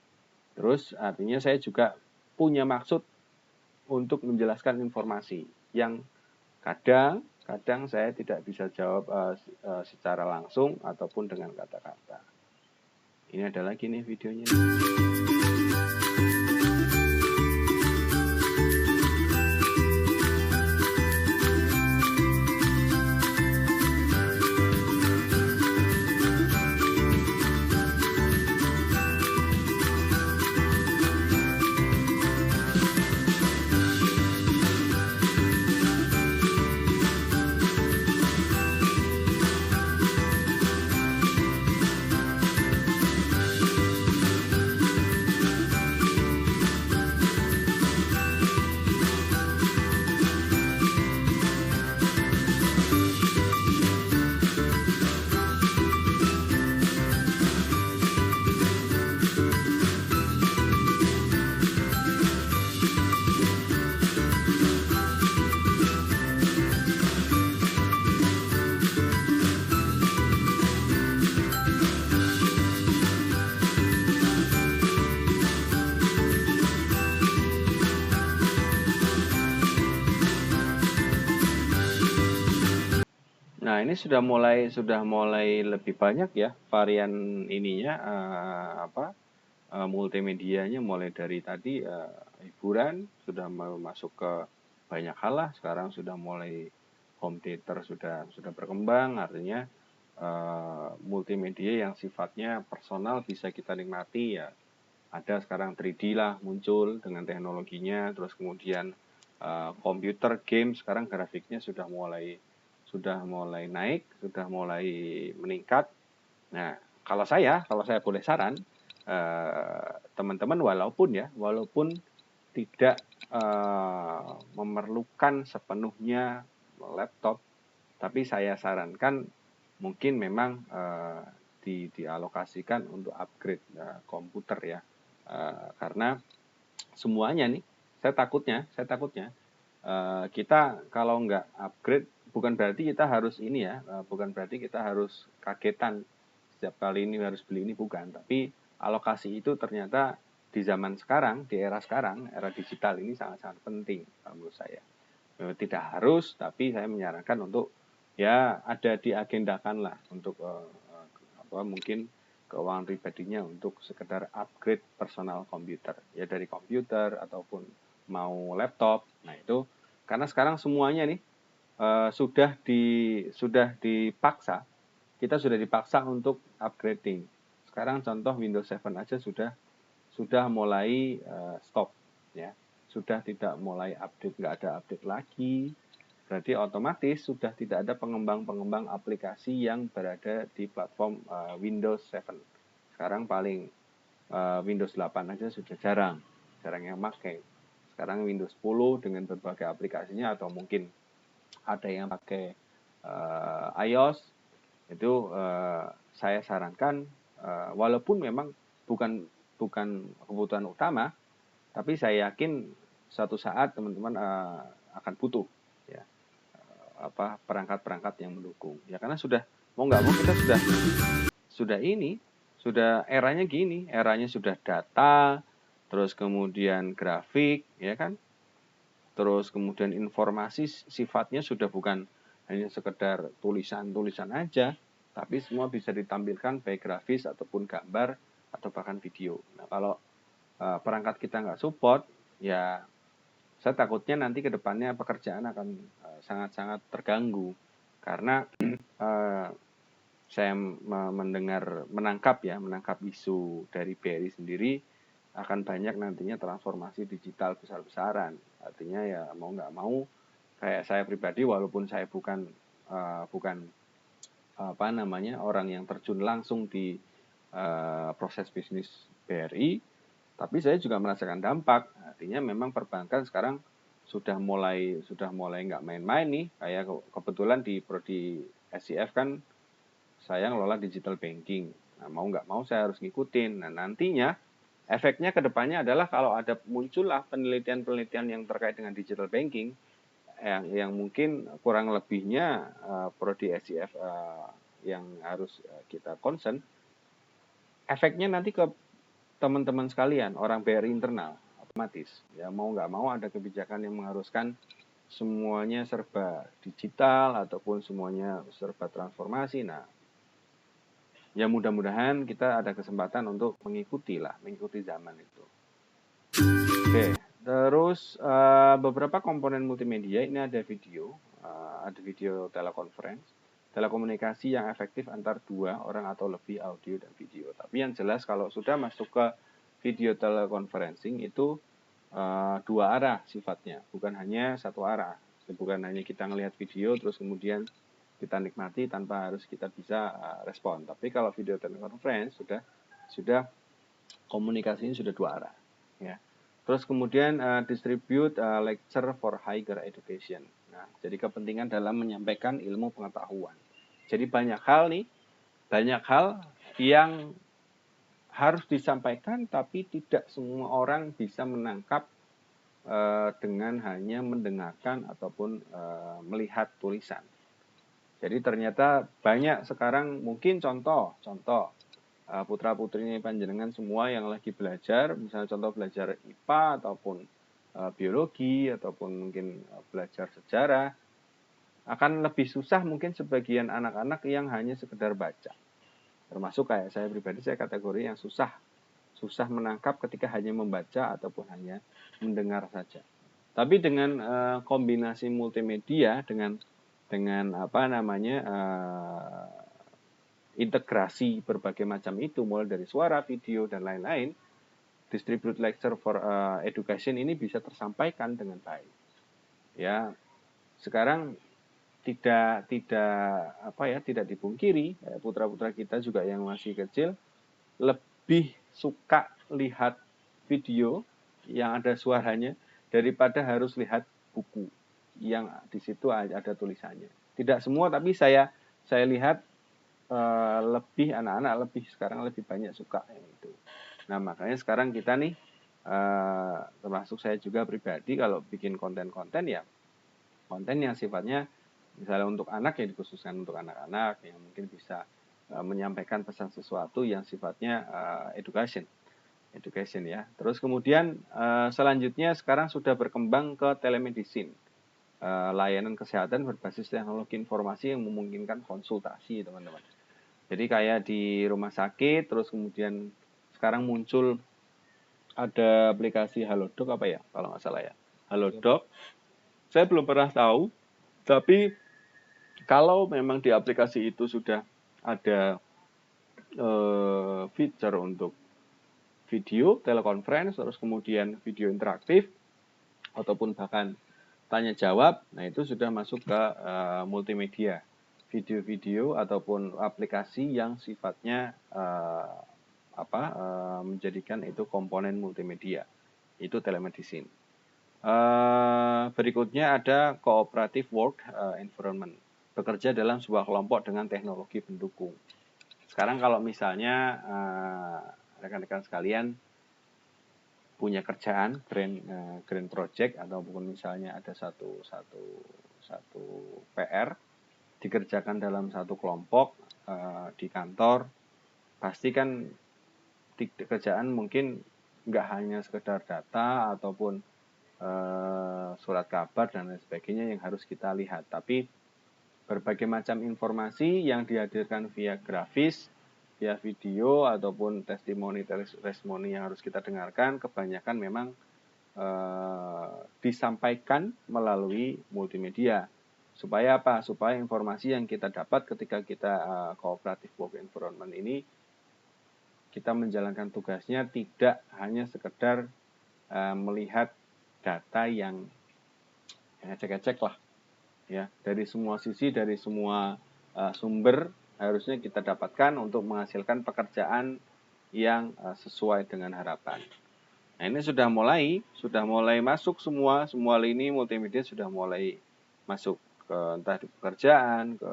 Terus artinya saya juga punya maksud untuk menjelaskan informasi yang kadang saya tidak bisa jawab secara langsung ataupun dengan kata-kata. Ini ada lagi nih videonya. Nah, ini sudah mulai lebih banyak ya varian ininya multimedianya, mulai dari tadi hiburan sudah masuk ke banyak hal lah. Sekarang sudah mulai home theater sudah berkembang, artinya multimedia yang sifatnya personal bisa kita nikmati ya. Ada sekarang 3D lah muncul dengan teknologinya, terus kemudian komputer game sekarang grafiknya sudah mulai naik, sudah mulai meningkat. Nah, kalau saya boleh saran, teman-teman walaupun tidak memerlukan sepenuhnya laptop, tapi saya sarankan mungkin memang dialokasikan untuk upgrade komputer ya, karena semuanya nih, saya takutnya kita kalau nggak upgrade, bukan berarti kita harus kagetan setiap kali ini harus beli ini, bukan. Tapi alokasi itu ternyata di zaman sekarang, di era digital ini sangat-sangat penting menurut saya. Tidak harus, tapi saya menyarankan untuk ya ada diagendakan lah untuk mungkin keuangan pribadinya untuk sekedar upgrade personal komputer, ya dari komputer ataupun mau laptop. Nah itu karena sekarang semuanya nih sudah dipaksa untuk upgrading. Sekarang contoh Windows 7 aja sudah mulai stop ya, sudah tidak mulai update, nggak ada update lagi. Berarti otomatis sudah tidak ada pengembang aplikasi yang berada di platform Windows 7. Sekarang paling Windows 8 aja sudah jarang yang pakai. Sekarang Windows 10 dengan berbagai aplikasinya, atau mungkin ada yang pakai iOS, itu saya sarankan walaupun memang bukan kebutuhan utama, tapi saya yakin suatu saat teman-teman akan butuh ya perangkat-perangkat yang mendukung ya, karena sudah mau nggak mau kita sudah eranya gini, eranya sudah data, terus kemudian grafik ya kan. Terus kemudian informasi sifatnya sudah bukan hanya sekedar tulisan aja, tapi semua bisa ditampilkan baik grafis ataupun gambar atau bahkan video. Nah, kalau perangkat kita nggak support, ya saya takutnya nanti ke depannya pekerjaan akan sangat-sangat terganggu karena saya menangkap isu dari BRI sendiri akan banyak nantinya transformasi digital besar-besaran. Artinya ya mau nggak mau kayak saya pribadi walaupun saya bukan orang yang terjun langsung di proses bisnis BRI, tapi saya juga merasakan dampak. Artinya memang perbankan sekarang sudah mulai nggak main-main nih. Kayak kebetulan di prodi SCF kan saya ngelola digital banking. Nah, mau nggak mau saya harus ngikutin. Nah, nantinya efeknya ke depannya adalah kalau ada muncullah penelitian-penelitian yang terkait dengan digital banking yang mungkin kurang lebihnya prodi SCF yang harus kita concern, efeknya nanti ke teman-teman sekalian, orang BRI internal, otomatis. Ya mau nggak mau ada kebijakan yang mengharuskan semuanya serba digital ataupun semuanya serba transformasi. Nah, ya mudah-mudahan kita ada kesempatan untuk mengikuti zaman itu. Oke, terus beberapa komponen multimedia ini ada video teleconference, telekomunikasi yang efektif antar dua orang atau lebih audio dan video. Tapi yang jelas kalau sudah masuk ke video teleconferencing itu dua arah sifatnya, bukan hanya satu arah. Bukan hanya kita ngelihat video terus kemudian kita nikmati tanpa harus kita bisa respon. Tapi kalau video teleconference sudah komunikasinya sudah dua arah. Ya. Terus kemudian distribute lecture for higher education. Nah, jadi kepentingan dalam menyampaikan ilmu pengetahuan. Jadi banyak hal yang harus disampaikan tapi tidak semua orang bisa menangkap dengan hanya mendengarkan ataupun melihat tulisan. Jadi ternyata banyak sekarang mungkin contoh putra-putrinya panjenengan semua yang lagi belajar, misalnya contoh belajar IPA ataupun biologi ataupun mungkin belajar sejarah, akan lebih susah mungkin sebagian anak-anak yang hanya sekedar baca. Termasuk kayak saya pribadi, saya kategori yang susah menangkap ketika hanya membaca ataupun hanya mendengar saja. Tapi dengan kombinasi multimedia dengan integrasi berbagai macam itu, mulai dari suara, video, dan lain-lain, distribute lecture for education ini bisa tersampaikan dengan baik. Ya, sekarang tidak dipungkiri, putra-putra kita juga yang masih kecil lebih suka lihat video yang ada suaranya daripada harus lihat buku yang di situ ada tulisannya. Tidak semua, tapi saya lihat lebih anak-anak sekarang lebih banyak suka yang itu. Nah, makanya sekarang kita nih termasuk saya juga pribadi kalau bikin konten-konten ya konten yang sifatnya misalnya untuk anak yang dikhususkan untuk anak-anak yang mungkin bisa menyampaikan pesan sesuatu yang sifatnya education ya. Terus kemudian selanjutnya sekarang sudah berkembang ke telemedicine. Layanan kesehatan berbasis teknologi informasi yang memungkinkan konsultasi, teman-teman. Jadi kayak di rumah sakit, terus kemudian sekarang muncul ada aplikasi Halodoc apa ya, kalau nggak salah ya. Halodoc, saya belum pernah tahu, tapi kalau memang di aplikasi itu sudah ada feature untuk video, teleconference, terus kemudian video interaktif, ataupun bahkan tanya jawab, nah itu sudah masuk ke multimedia, video-video ataupun aplikasi yang sifatnya menjadikan itu komponen multimedia, itu telemedicine. Berikutnya ada cooperative work environment, bekerja dalam sebuah kelompok dengan teknologi pendukung. Sekarang kalau misalnya rekan-rekan sekalian punya kerjaan grand project ataupun misalnya ada satu PR dikerjakan dalam satu kelompok di kantor, pasti kan kerjaan mungkin nggak hanya sekedar data ataupun surat kabar dan lain sebagainya yang harus kita lihat, tapi berbagai macam informasi yang dihadirkan via grafis, via video ataupun testimoni yang harus kita dengarkan, kebanyakan memang disampaikan melalui multimedia. Supaya apa? Supaya informasi yang kita dapat ketika kita cooperative work environment ini, kita menjalankan tugasnya tidak hanya sekedar melihat data yang ecek-ecek lah, ya, dari semua sisi, dari semua sumber harusnya kita dapatkan untuk menghasilkan pekerjaan yang sesuai dengan harapan. Nah, ini sudah mulai masuk semua lini multimedia sudah mulai masuk ke entah di pekerjaan, ke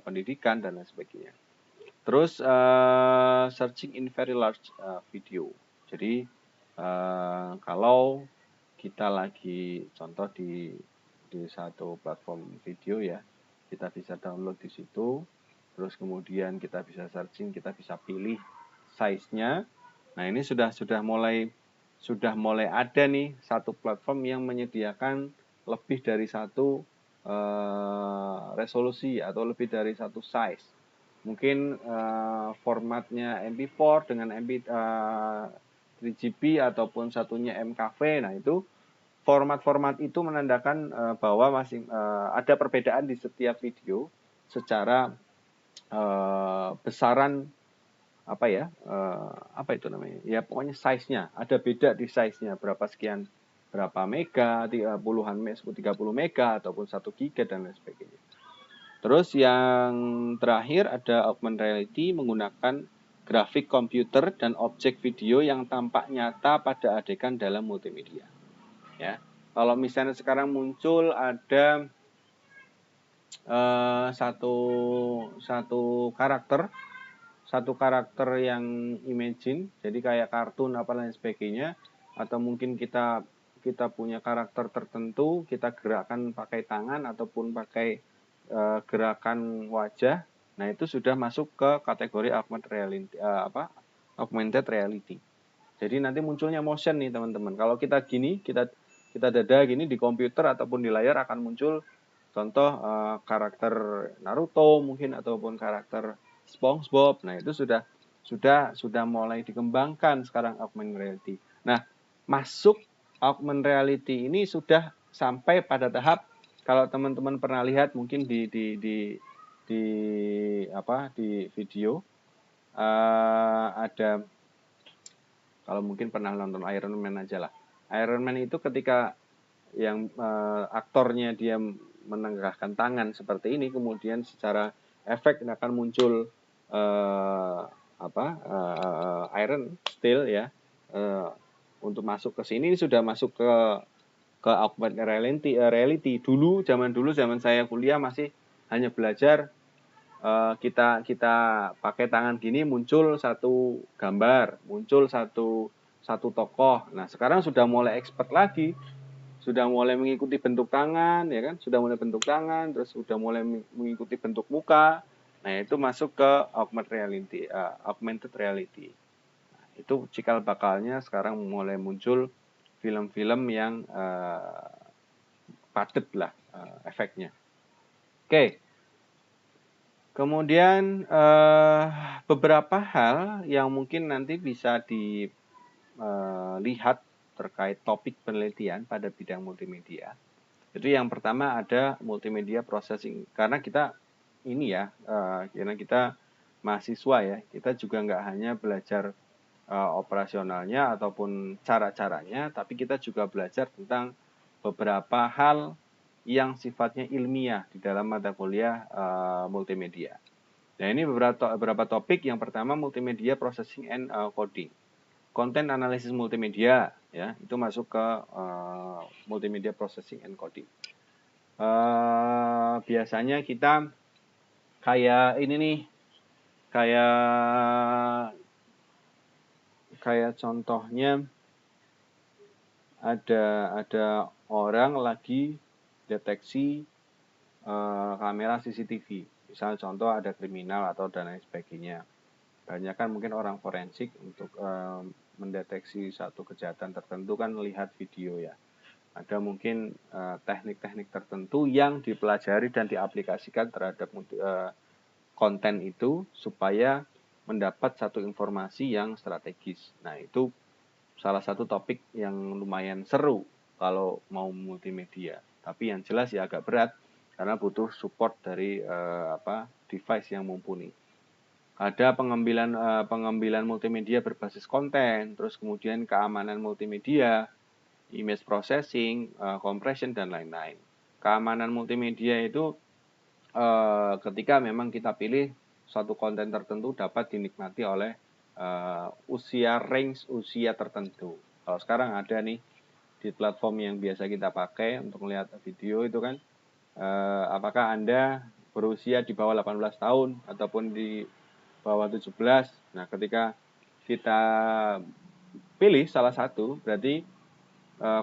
pendidikan dan lain sebagainya. Terus searching in very large video. Jadi kalau kita lagi contoh di satu platform video ya, kita bisa download di situ. Terus kemudian kita bisa searching, kita bisa pilih size-nya. Nah, ini sudah mulai ada nih satu platform yang menyediakan lebih dari satu resolusi atau lebih dari satu size. Mungkin formatnya MP4 dengan 3GB ataupun satunya MKV. Nah, itu format-format itu menandakan bahwa masih ada perbedaan di setiap video secara besaran apa itu namanya? Ya pokoknya size-nya, ada beda di size-nya, berapa mega, puluhan mega, 30 mega ataupun 1 giga dan lain sebagainya. Terus yang terakhir ada augmented reality menggunakan grafik komputer dan objek video yang tampak nyata pada adegan dalam multimedia. Ya. Kalau misalnya sekarang muncul ada satu karakter yang imagine, jadi kayak kartun apa lain sebagainya, atau mungkin kita punya karakter tertentu, kita gerakkan pakai tangan ataupun pakai gerakan wajah. Nah, itu sudah masuk ke kategori augmented reality. Jadi nanti munculnya motion nih teman-teman. Kalau kita gini, kita dada gini di komputer ataupun di layar akan muncul contoh karakter Naruto mungkin ataupun karakter SpongeBob. Nah, itu sudah mulai dikembangkan sekarang augmented reality. Nah, masuk augmented reality ini sudah sampai pada tahap, kalau teman-teman pernah lihat mungkin di video ada, kalau mungkin pernah nonton Iron Man aja lah. Iron Man itu ketika yang aktornya dia menenggakkan tangan seperti ini, kemudian secara efek akan muncul iron steel ya, untuk masuk ke sini sudah masuk ke augmented reality. Zaman dulu saya kuliah masih hanya belajar kita pakai tangan gini muncul satu gambar, muncul satu tokoh. Nah, sekarang sudah mulai expert lagi. Sudah mulai mengikuti bentuk tangan, ya kan? Sudah mulai bentuk tangan, terus sudah mulai mengikuti bentuk muka. Nah, itu masuk ke augmented reality. Nah, itu cikal bakalnya sekarang mulai muncul film-film yang padat lah efeknya. Oke. Kemudian beberapa hal yang mungkin nanti bisa dilihat terkait topik penelitian pada bidang multimedia. Jadi yang pertama ada multimedia processing. Karena kita ini ya, karena kita mahasiswa ya, kita juga nggak hanya belajar operasionalnya ataupun cara-caranya, tapi kita juga belajar tentang beberapa hal yang sifatnya ilmiah di dalam mata kuliah multimedia. Nah, ini beberapa topik. Yang pertama multimedia processing and coding. Content analysis multimedia, ya, itu masuk ke multimedia processing and coding. Biasanya kita kayak ini nih, kayak contohnya ada orang lagi deteksi kamera CCTV. Misal contoh ada kriminal atau dan lain sebagainya. Banyak kan mungkin orang forensik untuk mendeteksi satu kejahatan tertentu kan melihat video ya. Ada mungkin teknik-teknik tertentu yang dipelajari dan diaplikasikan terhadap konten itu supaya mendapat satu informasi yang strategis. Nah, itu salah satu topik yang lumayan seru kalau mau multimedia. Tapi yang jelas ya agak berat karena butuh support dari device yang mumpuni. Ada pengambilan multimedia berbasis konten, terus kemudian keamanan multimedia, image processing, compression dan lain-lain. Keamanan multimedia itu ketika memang kita pilih suatu konten tertentu dapat dinikmati oleh range usia tertentu. Kalau sekarang ada nih di platform yang biasa kita pakai untuk melihat video itu kan, apakah Anda berusia di bawah 18 tahun ataupun di bawah 17. Nah, ketika kita pilih salah satu, berarti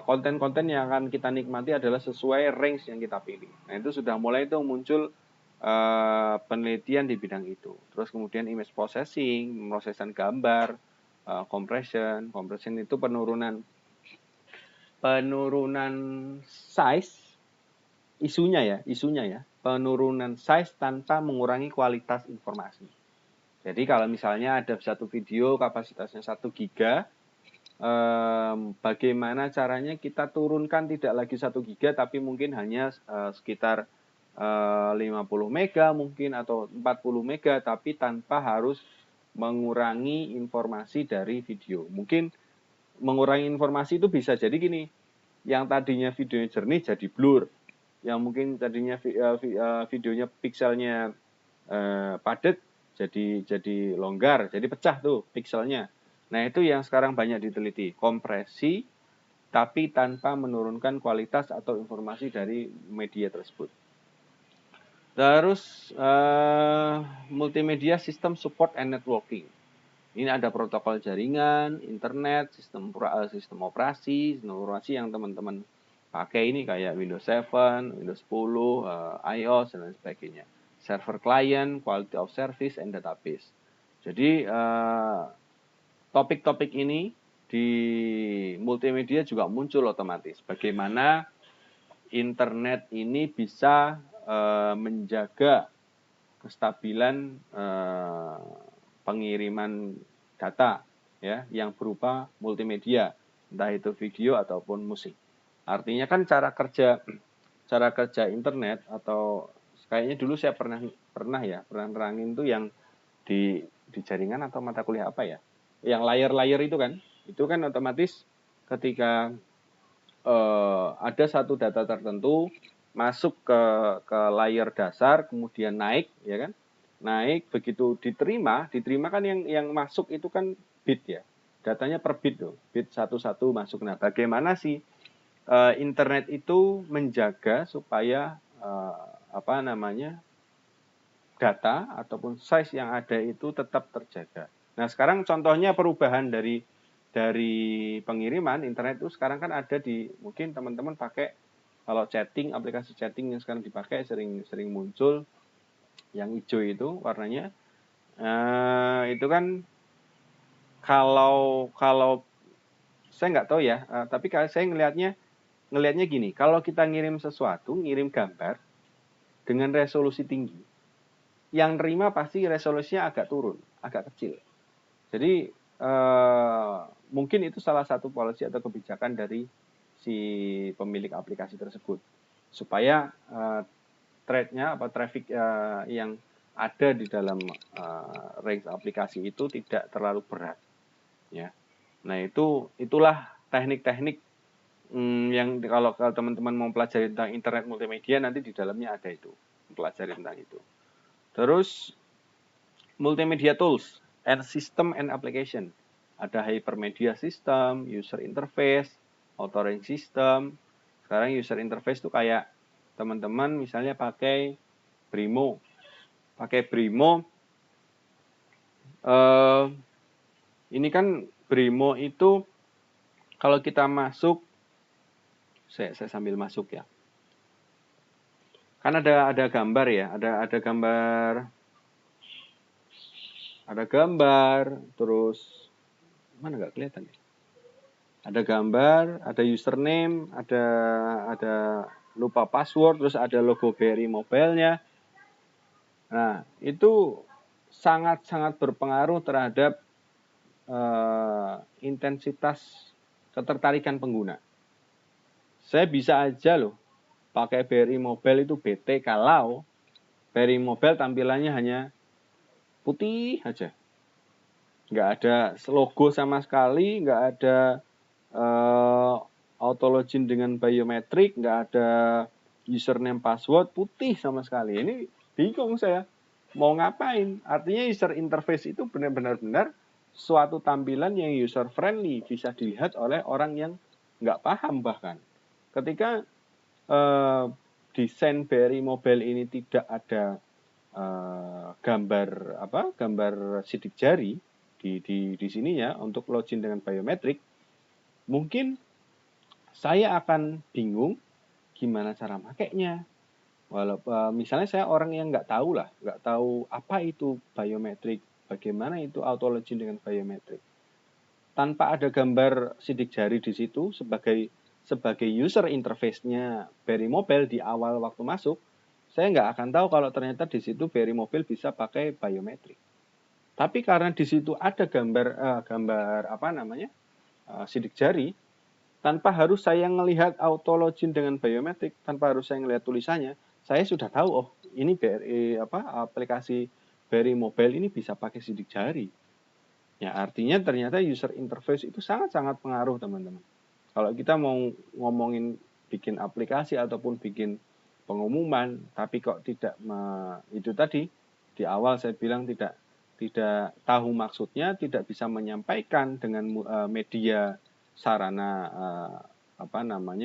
konten-konten yang akan kita nikmati adalah sesuai range yang kita pilih. Nah, itu sudah mulai itu muncul penelitian di bidang itu. Terus kemudian image processing, pemrosesan gambar, compression itu penurunan size, isunya ya, penurunan size tanpa mengurangi kualitas informasi. Jadi kalau misalnya ada satu video kapasitasnya 1 giga, bagaimana caranya kita turunkan tidak lagi 1 giga tapi mungkin hanya sekitar 50 mega mungkin atau 40 mega tapi tanpa harus mengurangi informasi dari video. Mungkin mengurangi informasi itu bisa jadi gini, yang tadinya videonya jernih jadi blur, yang mungkin tadinya videonya pixelnya padat jadi longgar, jadi pecah tuh pixelnya. Nah, itu yang sekarang banyak diteliti, kompresi tapi tanpa menurunkan kualitas atau informasi dari media tersebut. Terus multimedia system support and networking. Ini ada protokol jaringan, internet, sistem operasi yang teman-teman pakai ini kayak Windows 7, Windows 10, iOS dan lain sebagainya. Server client, quality of service and database. Jadi topik-topik ini di multimedia juga muncul otomatis. Bagaimana internet ini bisa menjaga kestabilan pengiriman data ya yang berupa multimedia, entah itu video ataupun musik. Artinya kan cara kerja internet atau kayaknya dulu saya pernah nerangin tuh yang di jaringan atau mata kuliah apa ya, yang layar itu kan otomatis ketika ada satu data tertentu masuk ke layar dasar kemudian naik ya kan, naik begitu diterima kan yang masuk itu kan bit ya, datanya per bit tuh, bit satu-satu masuk. Nah, bagaimana sih internet itu menjaga supaya data ataupun size yang ada itu tetap terjaga. Nah, sekarang contohnya perubahan dari pengiriman internet itu sekarang kan ada di, mungkin teman-teman pakai kalau chatting, aplikasi chatting yang sekarang dipakai sering muncul yang hijau itu warnanya, itu kan kalau saya nggak tahu ya, tapi kalau saya ngelihatnya gini, kalau kita ngirim gambar dengan resolusi tinggi, yang nerima pasti resolusinya agak turun, agak kecil. Jadi mungkin itu salah satu policy atau kebijakan dari si pemilik aplikasi tersebut supaya traffic yang ada di dalam range aplikasi itu tidak terlalu berat ya. Nah, itulah teknik-teknik yang kalau teman-teman mau pelajari tentang internet multimedia nanti di dalamnya ada itu, pelajari tentang itu. Terus multimedia tools and system and application. Ada hypermedia system, user interface, authoring system. Sekarang user interface itu kayak teman-teman misalnya pakai Brimo. Ini kan Brimo itu kalau kita masuk, saya sambil masuk ya. Kan ada gambar ya, ada gambar, terus mana nggak kelihatan ya? Ada gambar, ada username, ada lupa password, terus ada logo BRI Mobile-nya. Nah, itu sangat-sangat berpengaruh terhadap intensitas ketertarikan pengguna. Saya bisa aja loh pakai BRI Mobile itu bete kalau BRI Mobile tampilannya hanya putih aja. Nggak ada logo sama sekali, nggak ada auto login dengan biometrik, nggak ada username password, putih sama sekali. Ini bingung saya mau ngapain. Artinya user interface itu benar-benar suatu tampilan yang user friendly, bisa dilihat oleh orang yang nggak paham bahkan. Ketika desain BRI Mobile ini tidak ada gambar sidik jari di sininya untuk login dengan biometrik, mungkin saya akan bingung gimana cara makainya. Walaupun misalnya saya orang yang nggak tahu apa itu biometrik, bagaimana itu auto login dengan biometrik. Tanpa ada gambar sidik jari di situ sebagai user interface-nya BRI Mobile di awal waktu masuk, saya nggak akan tahu kalau ternyata di situ BRI Mobile bisa pakai biometrik. Tapi karena di situ ada gambar sidik jari, tanpa harus saya melihat auto login dengan biometrik, tanpa harus saya melihat tulisannya, saya sudah tahu, oh ini aplikasi BRI Mobile ini bisa pakai sidik jari. Ya, artinya ternyata user interface itu sangat-sangat pengaruh, teman-teman. Kalau kita mau ngomongin bikin aplikasi ataupun bikin pengumuman, tapi kok tidak itu tadi di awal saya bilang tidak tahu maksudnya, tidak bisa menyampaikan dengan media sarana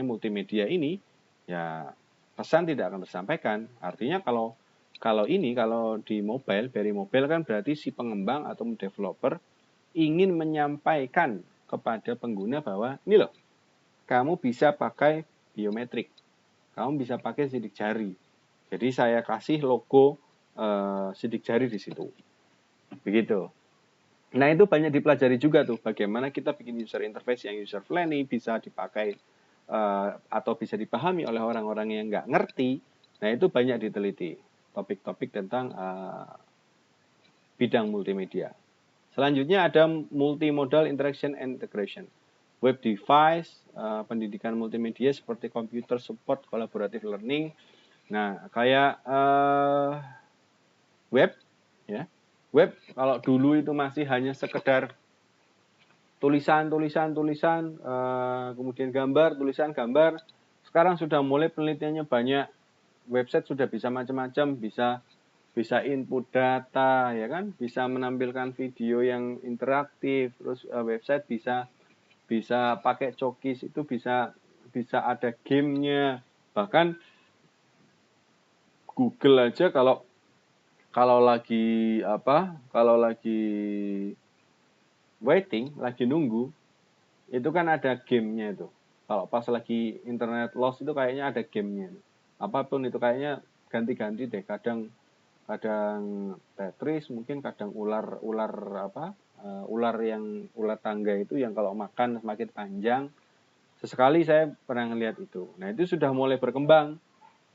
multimedia ini, ya pesan tidak akan tersampaikan. Artinya kalau di mobile, BRI Mobile kan berarti si pengembang atau developer ingin menyampaikan kepada pengguna bahwa ini loh, kamu bisa pakai biometrik, kamu bisa pakai sidik jari. Jadi saya kasih logo sidik jari di situ. Begitu. Nah, itu banyak dipelajari juga tuh, bagaimana kita bikin user interface yang user friendly, bisa dipakai atau bisa dipahami oleh orang-orang yang nggak ngerti. Nah, itu banyak diteliti, topik-topik tentang bidang multimedia. Selanjutnya ada multimodal interaction and integration. Web device, pendidikan multimedia seperti computer support, collaborative learning. Nah, kayak web, ya. Web kalau dulu itu masih hanya sekedar tulisan, kemudian gambar, tulisan, gambar. Sekarang sudah mulai penelitiannya banyak. Website sudah bisa macam-macam, bisa input data, ya kan, bisa menampilkan video yang interaktif. Terus website bisa pakai cookies, itu bisa ada gamenya. Bahkan Google aja kalau lagi waiting, lagi nunggu, itu kan ada gamenya itu. Kalau pas lagi internet lost itu kayaknya ada gamenya. Apapun itu kayaknya ganti-ganti deh. Kadang Tetris, mungkin kadang ular tangga itu yang kalau makan semakin panjang. Sesekali saya pernah ngelihat itu. Nah, itu sudah mulai berkembang.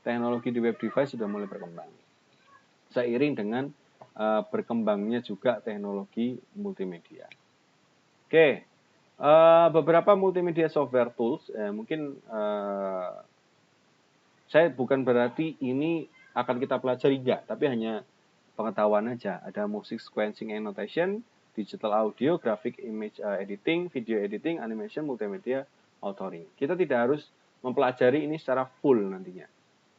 Teknologi di web device sudah mulai berkembang. Seiring dengan berkembangnya juga teknologi multimedia. Oke, beberapa multimedia software tools, mungkin saya bukan berarti ini akan kita pelajari, enggak, tapi hanya pengetahuan aja. Ada music sequencing annotation, digital audio, graphic image editing, video editing, animation, multimedia authoring. Kita tidak harus mempelajari ini secara full nantinya.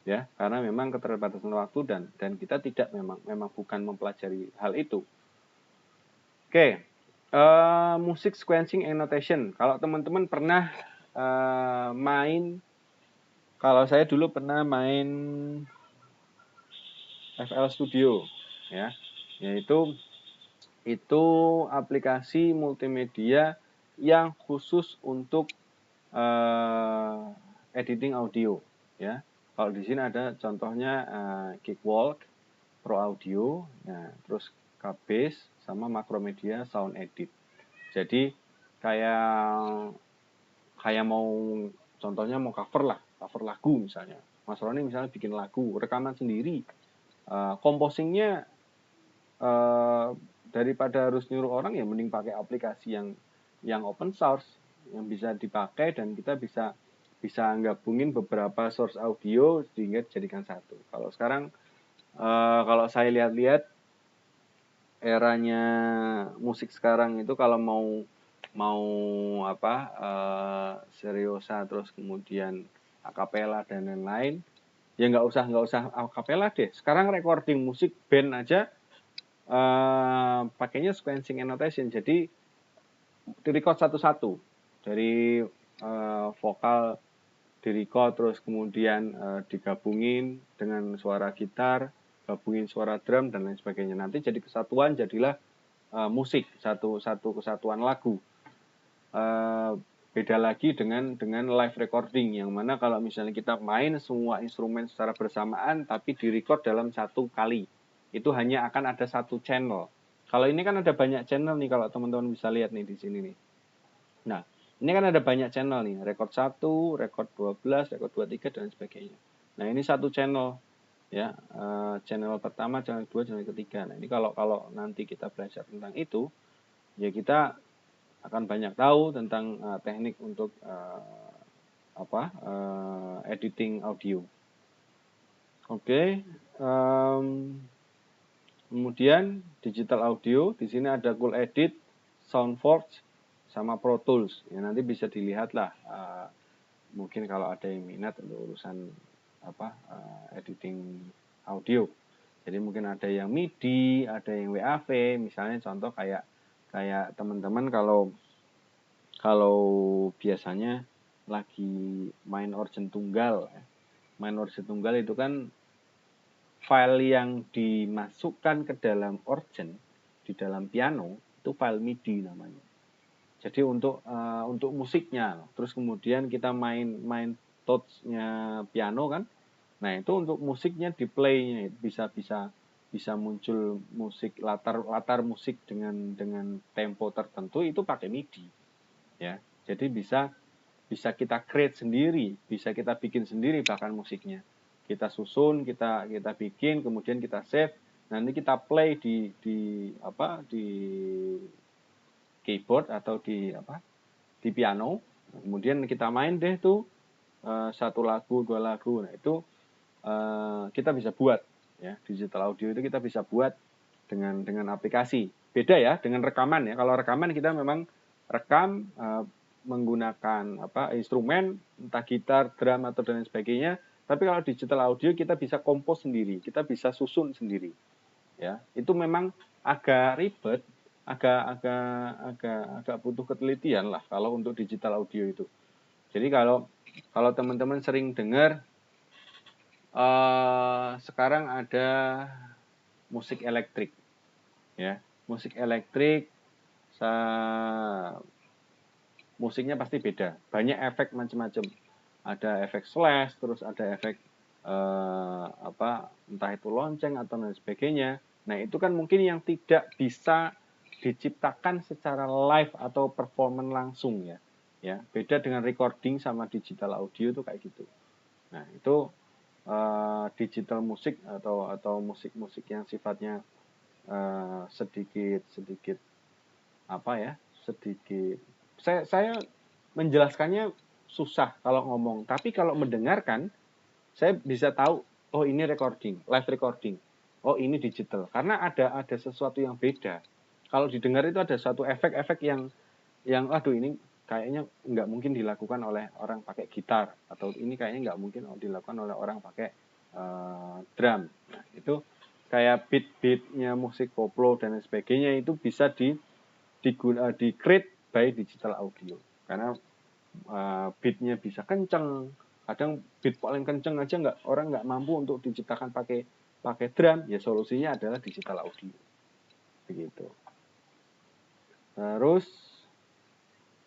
Ya, karena memang keterbatasan waktu dan kita tidak memang bukan mempelajari hal itu. Oke, music sequencing annotation. Kalau teman-teman pernah kalau saya dulu pernah main FL Studio, ya, yaitu aplikasi multimedia yang khusus untuk editing audio, ya. Kalau di sini ada contohnya Geekwalk, Pro Audio, nah, terus Cubase sama Macromedia Sound Edit. Jadi kayak contohnya mau cover lagu misalnya. Mas Roni misalnya bikin lagu, rekaman sendiri, komposingnya daripada harus nyuruh orang ya mending pakai aplikasi yang open source yang bisa dipakai dan kita bisa gabungin beberapa source audio sehingga dijadikan satu. Kalau sekarang kalau saya lihat-lihat eranya musik sekarang itu kalau mau seriosa terus kemudian akapela dan lain-lain ya nggak usah akapela deh. Sekarang recording musik band aja pakainya sequencing annotation. Jadi di-record satu-satu dari vokal di-record terus kemudian digabungin dengan suara gitar, gabungin suara drum dan lain sebagainya. Nanti jadi kesatuan, jadilah musik, satu kesatuan lagu. Beda lagi dengan live recording yang mana kalau misalnya kita main semua instrumen secara bersamaan tapi di-record dalam satu kali. Itu hanya akan ada satu channel. Kalau ini kan ada banyak channel nih kalau teman-teman bisa lihat nih di sini nih. Nah, ini kan ada banyak channel nih, record 1, record 12, record 23 dan sebagainya. Nah, ini satu channel ya, channel pertama, channel kedua, channel ketiga. Nah, ini kalau nanti kita belajar tentang itu, ya kita akan banyak tahu tentang teknik untuk editing audio. Oke. Kemudian digital audio, di sini ada Cool Edit, Soundforge, sama Pro Tools. Ya nanti bisa dilihat lah. Mungkin kalau ada yang minat untuk urusan editing audio. Jadi mungkin ada yang MIDI, ada yang WAV. Misalnya contoh kayak teman-teman kalau biasanya lagi main organ tunggal, main organ tunggal itu kan file yang dimasukkan ke dalam organ di dalam piano itu file MIDI namanya. Jadi untuk musiknya, terus kemudian kita main touch-nya piano kan. Nah, itu untuk musiknya di play-nya bisa muncul musik latar musik dengan tempo tertentu itu pakai MIDI. Ya. Jadi bisa kita create sendiri, bisa kita bikin sendiri bahkan musiknya. Kita susun, kita bikin, kemudian kita save, nanti kita play di keyboard atau di piano. Kemudian kita main deh tuh 1 lagu, 2 lagu. Nah, itu kita bisa buat ya, digital audio itu kita bisa buat dengan aplikasi. Beda ya dengan rekaman ya. Kalau rekaman kita memang rekam menggunakan instrumen entah gitar, drum atau dan sebagainya. Tapi kalau digital audio kita bisa kompos sendiri, kita bisa susun sendiri. Ya, itu memang agak ribet, agak butuh ketelitian lah kalau untuk digital audio itu. Jadi kalau teman-teman sering dengar sekarang ada musik elektrik, ya, musik elektrik, musiknya pasti beda, banyak efek macam-macam. Ada efek slash, terus ada efek entah itu lonceng atau lain sebagainya. Nah, itu kan mungkin yang tidak bisa diciptakan secara live atau performance langsung ya. Ya, beda dengan recording sama digital audio itu kayak gitu. Nah, itu digital musik atau musik-musik yang sifatnya sedikit saya menjelaskannya susah kalau ngomong, tapi kalau mendengarkan saya bisa tahu, oh ini recording, live recording, oh ini digital, karena ada sesuatu yang beda. Kalau didengar itu ada satu efek-efek yang aduh ini kayaknya nggak mungkin dilakukan oleh orang pakai gitar, atau ini kayaknya nggak mungkin dilakukan oleh orang pakai drum. Nah, itu kayak beat-beatnya musik koplo dan sebagainya itu bisa di create by digital audio, karena beatnya bisa kenceng, kadang beat paling kenceng aja orang nggak mampu untuk diciptakan pakai drum, ya solusinya adalah digital audio, begitu. Terus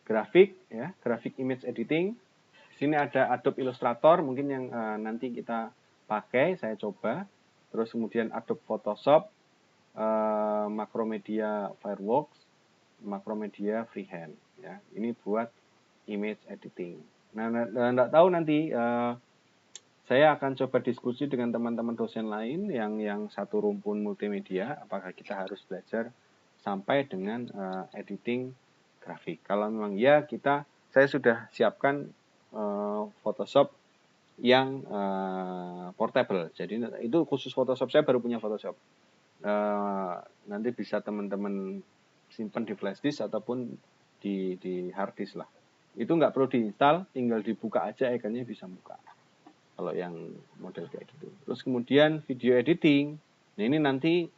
grafik ya, grafik image editing. Di sini ada Adobe Illustrator mungkin yang nanti kita pakai, saya coba. Terus kemudian Adobe Photoshop, Macromedia Fireworks, Macromedia Freehand ya. Ini buat image editing. Nah, enggak tahu nanti saya akan coba diskusi dengan teman-teman dosen lain yang satu rumpun multimedia, apakah kita harus belajar sampai dengan editing grafik. Kalau memang ya saya sudah siapkan Photoshop yang portable. Jadi itu khusus Photoshop, saya baru punya Photoshop. Nanti bisa teman-teman simpan di flash disk ataupun di hard disk lah. Itu nggak perlu diinstal, tinggal dibuka aja, ikonnya bisa buka. Kalau yang model kayak gitu. Terus kemudian video editing. Nah ini nanti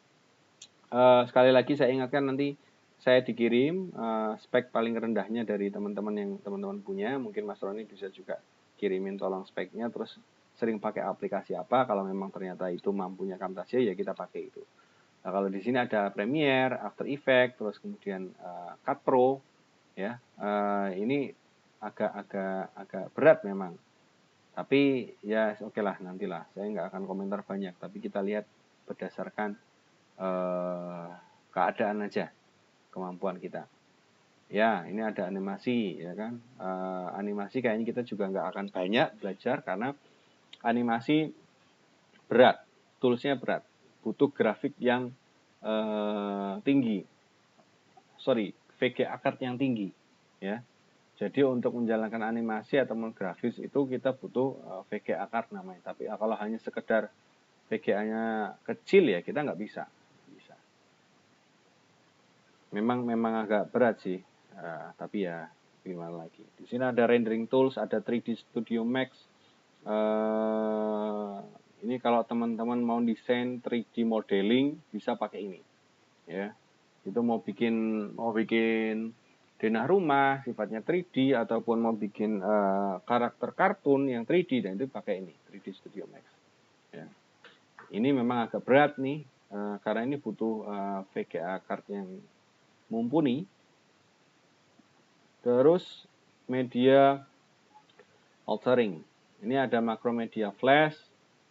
sekali lagi saya ingatkan, nanti saya dikirim spek paling rendahnya dari teman-teman yang teman-teman punya. Mungkin Mas Roni bisa juga kirimin tolong speknya, terus sering pakai aplikasi apa. Kalau memang ternyata itu mampunya Camtasia, ya kita pakai itu. Nah, kalau di sini ada Premiere, After Effects, terus kemudian Cut Pro, ya ini agak berat memang. Tapi ya oke lah, nantilah. Saya nggak akan komentar banyak, tapi kita lihat berdasarkan keadaan aja, kemampuan kita. Ya, ini ada animasi, ya kan. Animasi kayaknya kita juga nggak akan banyak belajar karena animasi berat, toolsnya berat, butuh grafik yang tinggi, VGA card yang tinggi, ya. Jadi untuk menjalankan animasi atau grafis itu kita butuh VGA card namanya. Tapi kalau hanya sekedar VGA-nya kecil ya kita nggak bisa. Memang agak berat sih, tapi ya gimana lagi. Di sini ada rendering tools, ada 3D Studio Max. Ini kalau teman-teman mau desain 3D modeling bisa pakai ini, ya. Itu mau bikin denah rumah sifatnya 3D ataupun mau bikin karakter kartun yang 3D, dan itu pakai ini 3D Studio Max. Ya. Ini memang agak berat nih karena ini butuh VGA card yang mumpuni. Terus media altering. Ini ada Macromedia Flash,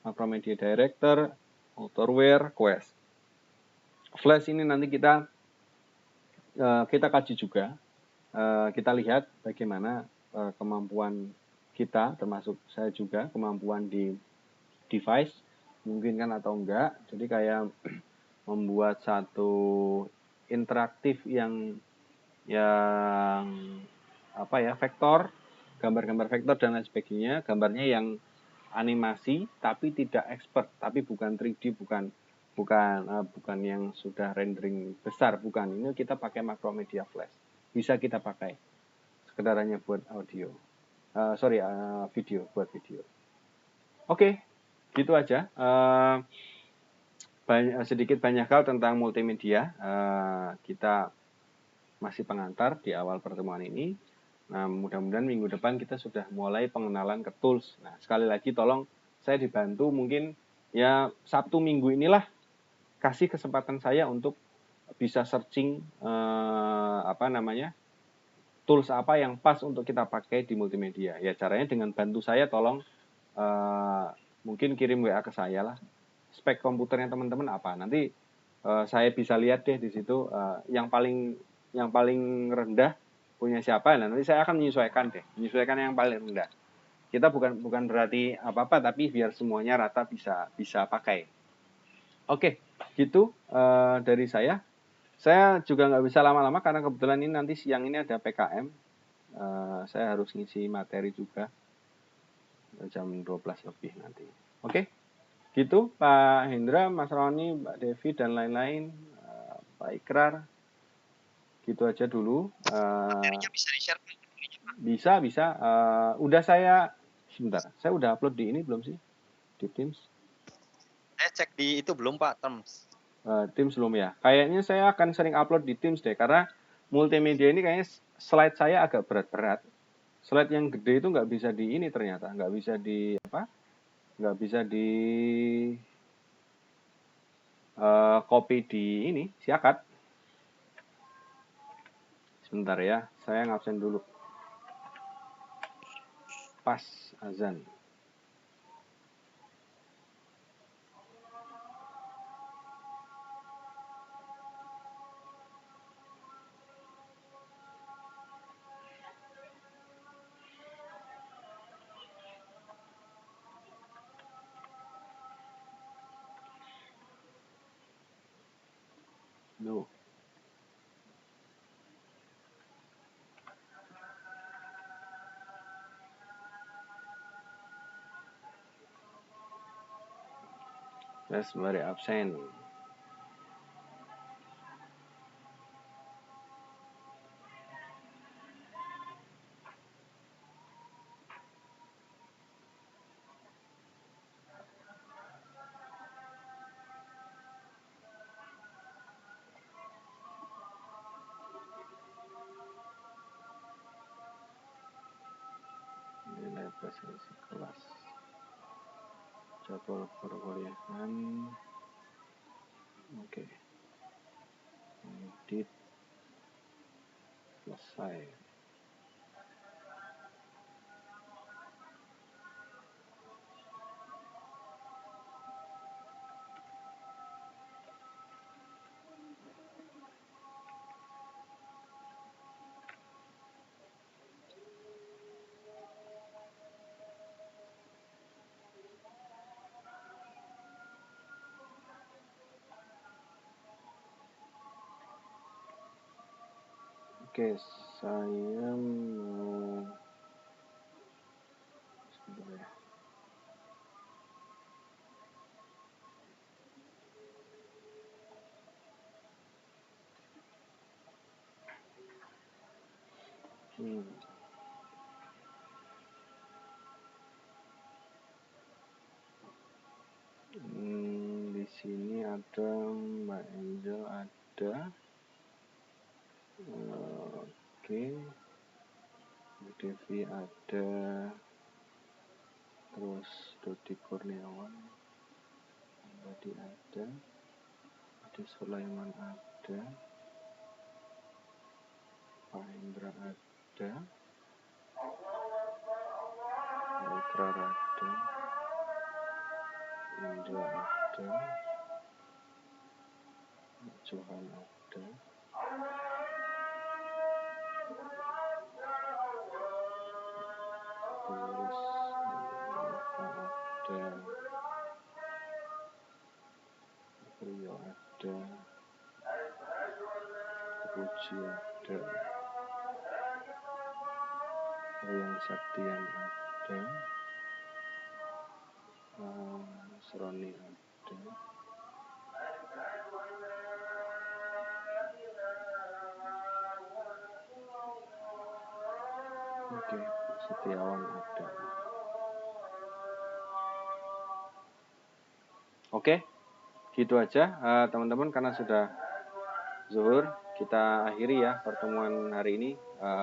Macromedia Director, Authorware, Quest. Flash ini nanti kita kaji juga. Kita lihat bagaimana kemampuan kita, termasuk saya juga, kemampuan di device, mungkin kan atau enggak. Jadi kayak membuat satu interaktif yang vektor, gambar-gambar vektor dan lain sebagainya, gambarnya yang animasi tapi tidak expert, tapi bukan 3D, bukan yang sudah rendering besar, bukan. Ini kita pakai Macromedia Flash, bisa kita pakai sekedar hanya buat audio, video, buat video. Oke, gitu aja. Sedikit banyak hal tentang multimedia. Kita masih pengantar di awal pertemuan ini. Nah, mudah-mudahan minggu depan kita sudah mulai pengenalan ke tools. Nah, sekali lagi tolong saya dibantu, mungkin ya Sabtu Minggu inilah kasih kesempatan saya untuk bisa searching tools apa yang pas untuk kita pakai di multimedia. Ya caranya dengan bantu saya, tolong mungkin kirim WA ke saya lah. Spek komputernya teman-teman apa, nanti saya bisa lihat deh di situ yang paling rendah punya siapa. Nah, nanti saya akan menyesuaikan yang paling rendah. Kita bukan berarti apa-apa, tapi biar semuanya rata bisa pakai. Oke, gitu dari saya. Saya juga nggak bisa lama-lama karena kebetulan ini nanti siang ini ada PKM. Saya harus ngisi materi juga jam 12 lebih nanti. Oke. Gitu Pak Hendra, Mas Roni, Mbak Devi, dan lain-lain, Pak Ikrar. Gitu aja dulu. Bisa di-share? Bisa. Udah saya udah upload di ini belum sih? Di Teams? Saya cek di itu belum Pak, Teams. Teams belum ya? Kayaknya saya akan sering upload di Teams deh, karena multimedia ini kayaknya slide saya agak berat-berat. Slide yang gede itu nggak bisa di ini ternyata, nggak bisa di copy di ini, siakat. Sebentar ya, saya ngabsen dulu. Pas azan. Duh. Saya sembari absen. Nilai presentasi kelas. Jadwal perkuliahan. Oke. Edit. Selesai. Oke, saya mau sebentar ya. Di sini ada Mbak Angel, ada. Oke. Devi ada. Terus Dodi Kurniawan tadi ada. Ade Sulaiman ada. Pak Indra ada. Ikrar ada. Indra ada. Johan ada. Terus ada. Rio ada. Puji ada. Rian Saktian ada. Roni ada. Oke, Setiawan ada. Oke, gitu aja teman-teman, karena sudah zuhur, kita akhiri ya pertemuan hari ini.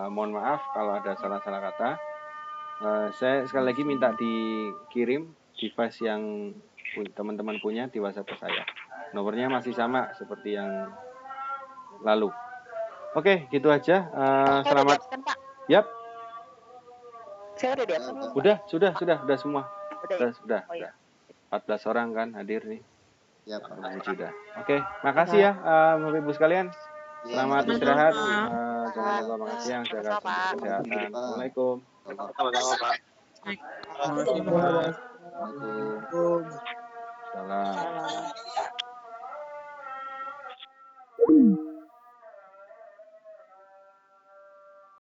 Mohon maaf kalau ada salah-salah kata. Saya sekali lagi minta dikirim device yang teman-teman punya di WhatsApp saya. Nomornya masih sama seperti yang lalu. Oke, gitu aja. Selamat. Yap. Saya udah di absen belum, Pak? Sudah semua. Sudah. Oh, iya. 14 orang kan hadir nih. Ya, Pak. Sudah. Oke, makasih ya Bapak Ibu sekalian. Selamat istirahat. Jangan lupa makan siang, jaga kesehatan. Assalamualaikum. Sama-sama, Pak. Waalaikumsalam.